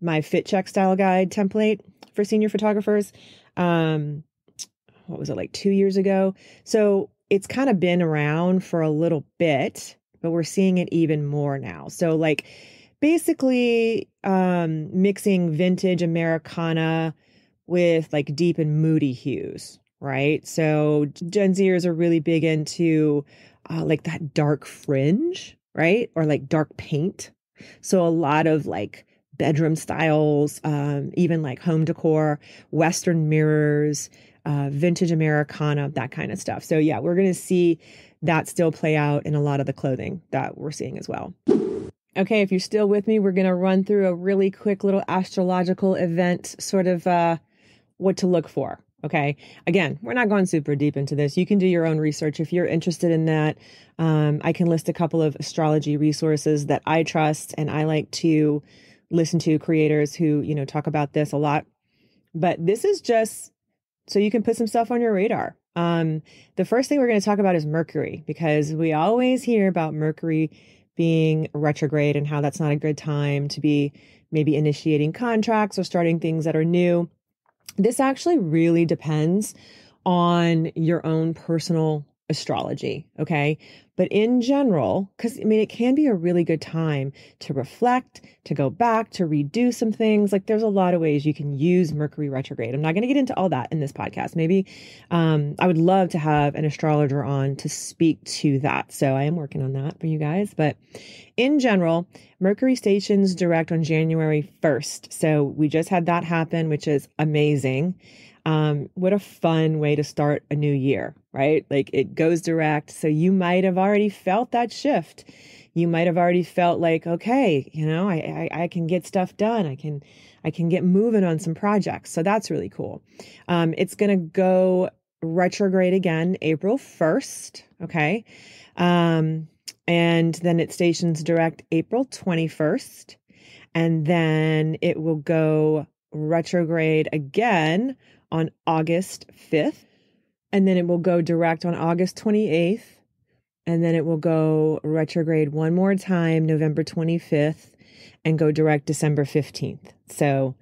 my Fit Check style guide template for senior photographers. What was it, like 2 years ago? So it's kind of been around for a little bit, but we're seeing it even more now. So like basically mixing vintage Americana with like deep and moody hues, right? So Gen Zers are really big into like that dark fringe, right? Or like dark paint. So a lot of like bedroom styles, even like home decor, Western mirrors, vintage Americana, that kind of stuff. So yeah, we're going to see that still play out in a lot of the clothing that we're seeing as well. Okay, if you're still with me, we're going to run through a really quick little astrological event, sort of what to look for. Okay, again, we're not going super deep into this. You can do your own research if you're interested in that. I can list a couple of astrology resources that I trust, and I like to listen to creators who, you know, talk about this a lot. But this is just so you can put some stuff on your radar. The first thing we're going to talk about is Mercury, because we always hear about Mercury being retrograde and how that's not a good time to be maybe initiating contracts or starting things that are new. This actually really depends on your own personal astrology, okay? But in general, because I mean, it can be a really good time to reflect, to go back, to redo some things. Like there's a lot of ways you can use Mercury retrograde. I'm not going to get into all that in this podcast. Maybe I would love to have an astrologer on to speak to that. So I am working on that for you guys. But in general, Mercury stations direct on January 1st. So we just had that happen, which is amazing. What a fun way to start a new year, right? Like it goes direct. So you might have already felt that shift. You might have already felt like, okay, you know, I can get stuff done. I can get moving on some projects. So that's really cool. It's going to go retrograde again, April 1st. Okay. And then it stations direct April 21st. And then it will go retrograde again on August 5th. And then it will go direct on August 28th. And then it will go retrograde one more time, November 25th, and go direct December 15th. So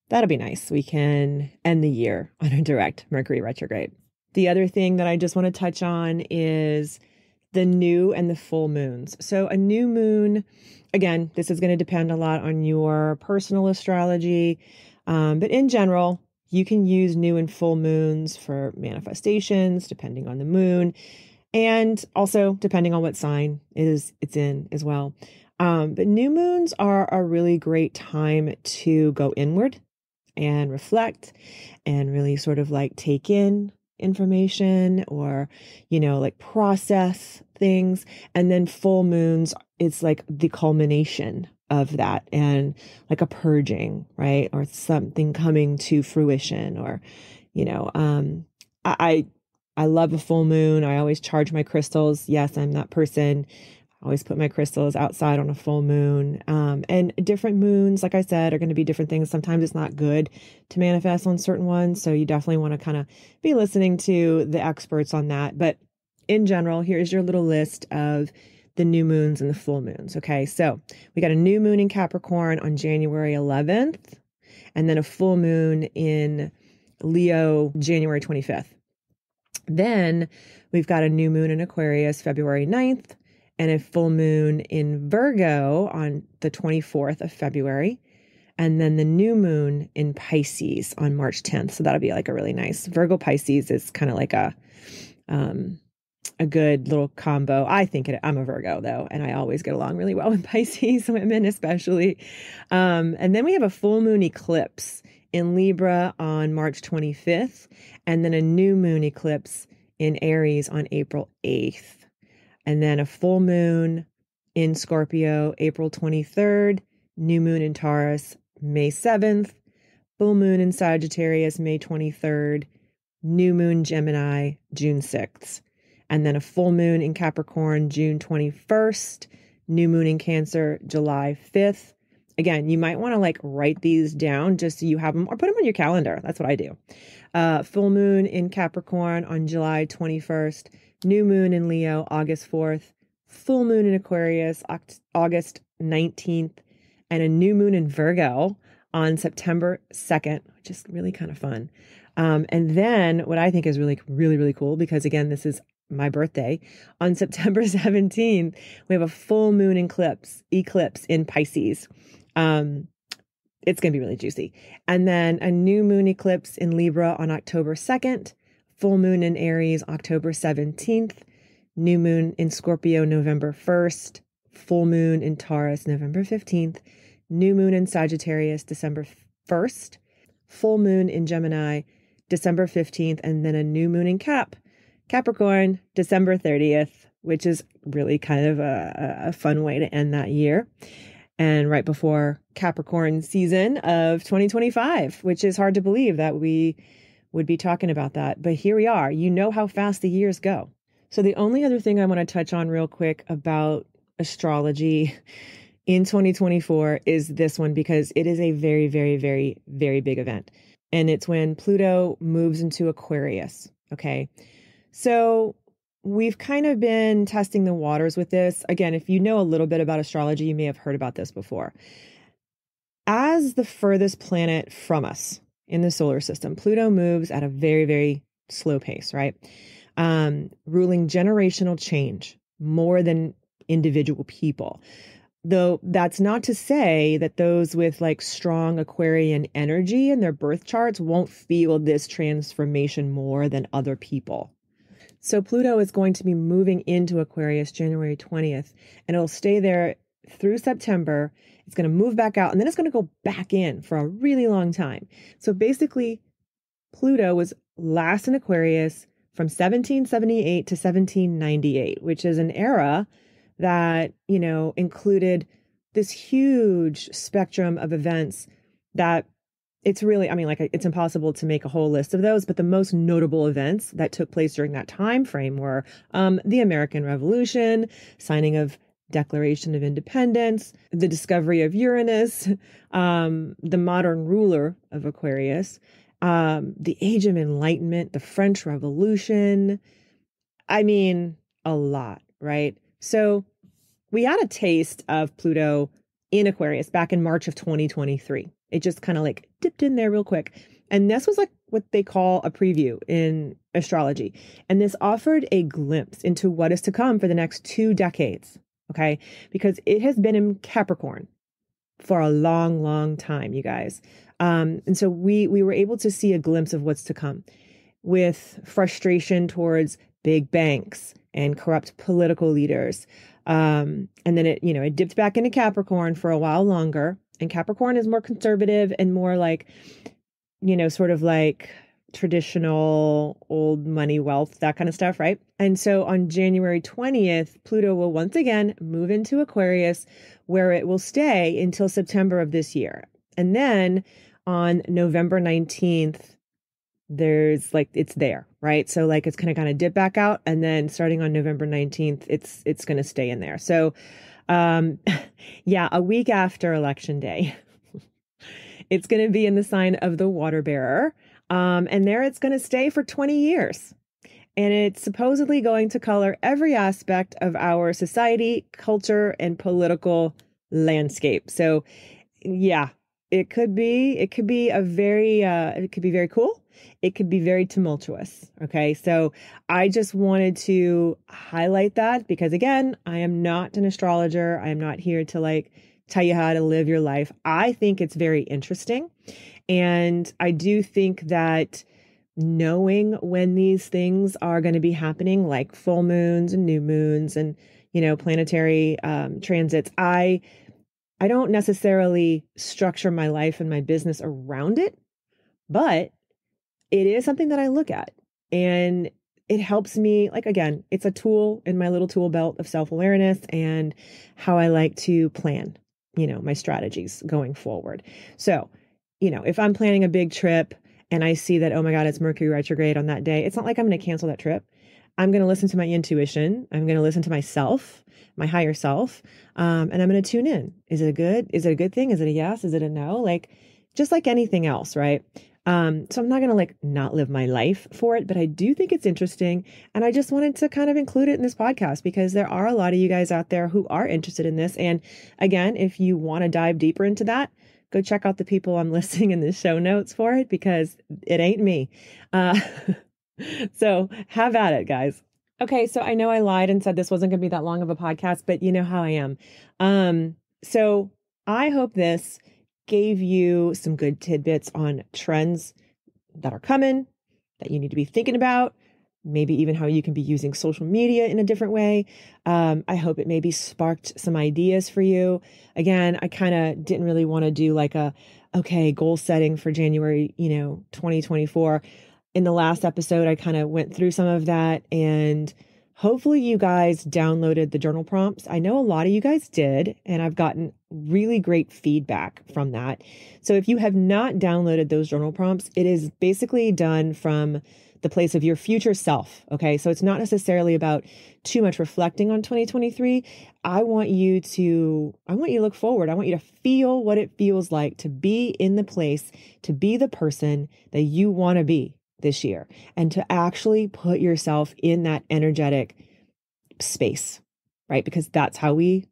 that'll be nice. We can end the year on a direct Mercury retrograde. The other thing that I just want to touch on is the new and the full moons. So a new moon, again, this is going to depend a lot on your personal astrology. But in general, you can use new and full moons for manifestations, depending on the moon, and also depending on what sign it's in as well. But new moons are a really great time to go inward and reflect and really sort of like take in information or, like process things. And then full moons, it's like the culmination of that and like a purging, right? Or something coming to fruition or, I love a full moon. I always charge my crystals. Yes, I'm that person. I always put my crystals outside on a full moon. And different moons, like I said, are going to be different things. Sometimes it's not good to manifest on certain ones. So you definitely want to kind of be listening to the experts on that. But in general, here's your little list of the new moons and the full moons. Okay, so we got a new moon in Capricorn on January 11th, and then a full moon in Leo, January 25th. Then we've got a new moon in Aquarius, February 9th, and a full moon in Virgo on the 24th of February. And then the new moon in Pisces on March 10th. So that'll be like a really nice Virgo Pisces is kind of like a good little combo. I'm a Virgo though, and I always get along really well with Pisces women, especially. And then we have a full moon eclipse in Libra on March 25th, and then a new moon eclipse in Aries on April 8th. And then a full moon in Scorpio, April 23rd, new moon in Taurus, May 7th, full moon in Sagittarius, May 23rd, new moon Gemini, June 6th. And then a full moon in Capricorn, June 21st, new moon in Cancer, July 5th. Again, you might want to like write these down just so you have them or put them on your calendar. That's what I do. Full moon in Capricorn on July 21st, new moon in Leo, August 4th, full moon in Aquarius, August 19th, and a new moon in Virgo on September 2nd, which is really kind of fun. And then what I think is really, really, really cool, because again, this is my birthday, on September 17th, we have a full moon eclipse in Pisces. It's going to be really juicy. And then a new moon eclipse in Libra on October 2nd, full moon in Aries, October 17th, new moon in Scorpio, November 1st, full moon in Taurus, November 15th, new moon in Sagittarius, December 1st, full moon in Gemini, December 15th, and then a new moon in Capricorn, December 30th, which is really kind of a fun way to end that year. And right before Capricorn season of 2025, which is hard to believe that we would be talking about that. But here we are. You know how fast the years go. So the only other thing I want to touch on real quick about astrology in 2024 is this one, because it is a very, very, very, very big event. And it's when Pluto moves into Aquarius. Okay. So we've kind of been testing the waters with this. Again, if you know a little bit about astrology, you may have heard about this before. As the furthest planet from us in the solar system, Pluto moves at a very, very slow pace, right? Ruling generational change more than individual people. Though that's not to say that those with like strong Aquarian energy in their birth charts won't feel this transformation more than other people. So Pluto is going to be moving into Aquarius January 20th, and it'll stay there through September. It's going to move back out, and then it's going to go back in for a really long time. So basically, Pluto was last in Aquarius from 1778 to 1798, which is an era that, included this huge spectrum of events that it's really, it's impossible to make a whole list of those, but the most notable events that took place during that time frame were the American Revolution, signing of Declaration of Independence, the discovery of Uranus, the modern ruler of Aquarius, the Age of Enlightenment, the French Revolution. A lot, right? So we had a taste of Pluto in Aquarius back in March of 2023. It just kind of like dipped in there real quick. And this was like what they call a preview in astrology. And this offered a glimpse into what is to come for the next 2 decades. Okay. Because it has been in Capricorn for a long, long time, you guys. And so we were able to see a glimpse of what's to come, with frustration towards big banks and corrupt political leaders. And then it dipped back into Capricorn for a while longer. And Capricorn is more conservative and more like, sort of like traditional old money, wealth, that kind of stuff, right? And so on January 20th, Pluto will once again move into Aquarius, where it will stay until September of this year. And then on November 19th, it's there, right? So like it's going to kind of dip back out, and then starting on November 19th, it's going to stay in there. So a week after Election Day, it's going to be in the sign of the water bearer. And there it's going to stay for 20 years. And it's supposedly going to color every aspect of our society, culture, and political landscape. So yeah, it could be very cool. It could be very tumultuous. Okay. So I just wanted to highlight that because, again, I am not an astrologer. I am not here to tell you how to live your life. I think it's very interesting. And I do think that knowing when these things are going to be happening, like full moons and new moons and, planetary transits, I don't necessarily structure my life and my business around it, but it is something that I look at, and it helps me. Again, it's a tool in my little tool belt of self-awareness and how I like to plan, my strategies going forward. So, if I'm planning a big trip and I see that, oh my God, it's Mercury retrograde on that day, it's not like I'm going to cancel that trip. I'm going to listen to my intuition. I'm going to listen to myself, my higher self. And I'm going to tune in. Is it a good thing? Is it a yes? Is it a no? Just like anything else, right? So I'm not going to not live my life for it, but I do think it's interesting. And I just wanted to kind of include it in this podcast because there are a lot of you guys out there who are interested in this. And again, if you want to dive deeper into that, go check out the people I'm listing in the show notes for it, because it ain't me. So have at it, guys. Okay. So I know I lied and said this wasn't going to be that long of a podcast, but you know how I am. So I hope this gave you some good tidbits on trends that are coming that you need to be thinking about, maybe even how you can be using social media in a different way. I hope it maybe sparked some ideas for you. Again, I kind of didn't really want to do goal setting for January, 2024. In the last episode, I kind of went through some of that, and hopefully you guys downloaded the journal prompts. I know a lot of you guys did, and I've gotten really great feedback from that. So if you have not downloaded those journal prompts, it is basically done from the place of your future self. Okay. So it's not necessarily about too much reflecting on 2023. I want you to look forward. I want you to feel what it feels like to be in the place, to be the person that you want to be this year, and to actually put yourself in that energetic space, right? Because that's how we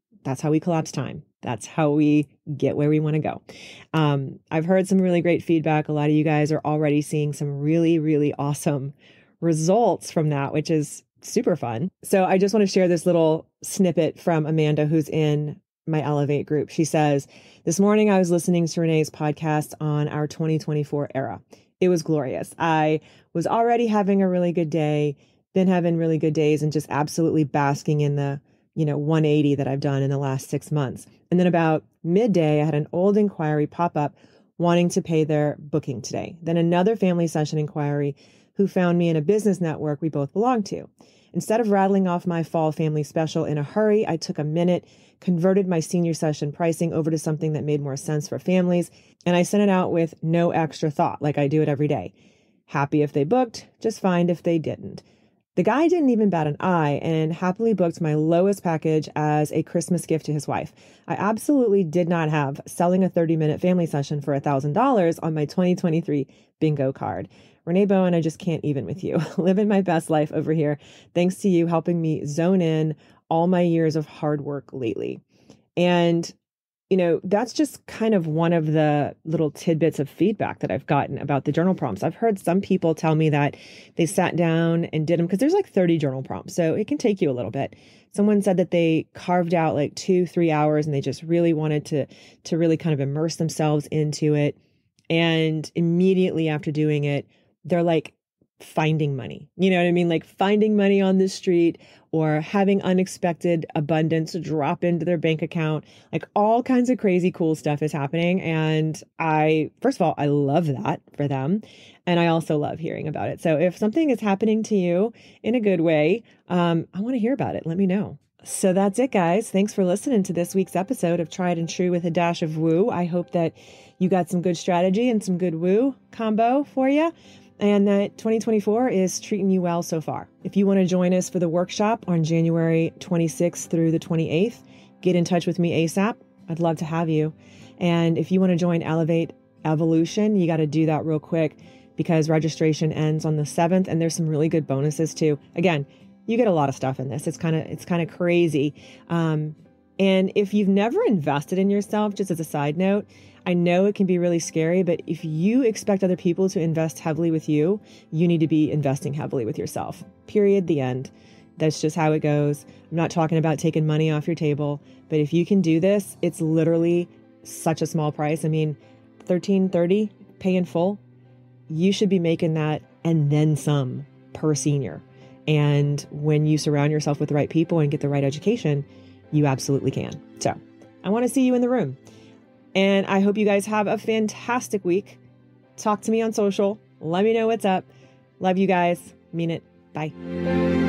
collapse time. That's how we get where we want to go. I've heard some really great feedback. A lot of you guys are already seeing some really, really awesome results from that, which is super fun. So I just want to share this little snippet from Amanda, who's in my Elevate group. She says, "This morning I was listening to Renee's podcast on our 2024 era. It was glorious. I was already having a really good day, been having really good days, and just absolutely basking in the 180 that I've done in the last 6 months. And then about midday, I had an old inquiry pop up wanting to pay their booking today. Then another family session inquiry who found me in a business network we both belong to. Instead of rattling off my fall family special in a hurry, I took a minute, converted my senior session pricing over to something that made more sense for families, and I sent it out with no extra thought, like I do it every day. Happy if they booked, just fine if they didn't. The guy didn't even bat an eye and happily booked my lowest package as a Christmas gift to his wife. I absolutely did not have selling a 30-minute family session for $1,000 on my 2023 bingo card. Renee Bowen, I just can't even with you. Living my best life over here, thanks to you helping me zone in all my years of hard work lately." And, that's just kind of one of the little tidbits of feedback that I've gotten about the journal prompts. I've heard some people tell me that they sat down and did them because there's like 30 journal prompts, so it can take you a little bit. Someone said that they carved out like 2-3 hours and they just really wanted to really kind of immerse themselves into it. And immediately after doing it, they're like finding money. You know what I mean? Like finding money on the street or having unexpected abundance drop into their bank account. Like all kinds of crazy cool stuff is happening. And first of all, I love that for them. And I also love hearing about it. So if something is happening to you in a good way, I want to hear about it. Let me know. So that's it, guys. Thanks for listening to this week's episode of Tried and True with a Dash of Woo. I hope that you got some good strategy and some good woo combo for you, and that 2024 is treating you well so far. If you want to join us for the workshop on January 26th through the 28th, get in touch with me ASAP. I'd love to have you. And if you want to join Elevate Evolution, you got to do that real quick because registration ends on the 7th, and there's some really good bonuses too. Again, you get a lot of stuff in this. It's kind of crazy. And if you've never invested in yourself, just as a side note, I know it can be really scary, but if you expect other people to invest heavily with you, you need to be investing heavily with yourself. Period. The end. That's just how it goes. I'm not talking about taking money off your table, but if you can do this, it's literally such a small price. I mean, $13.30 pay in full. You should be making that and then some per senior. And when you surround yourself with the right people and get the right education, you absolutely can. So I want to see you in the room. And I hope you guys have a fantastic week. Talk to me on social. Let me know what's up. Love you guys. Mean it. Bye.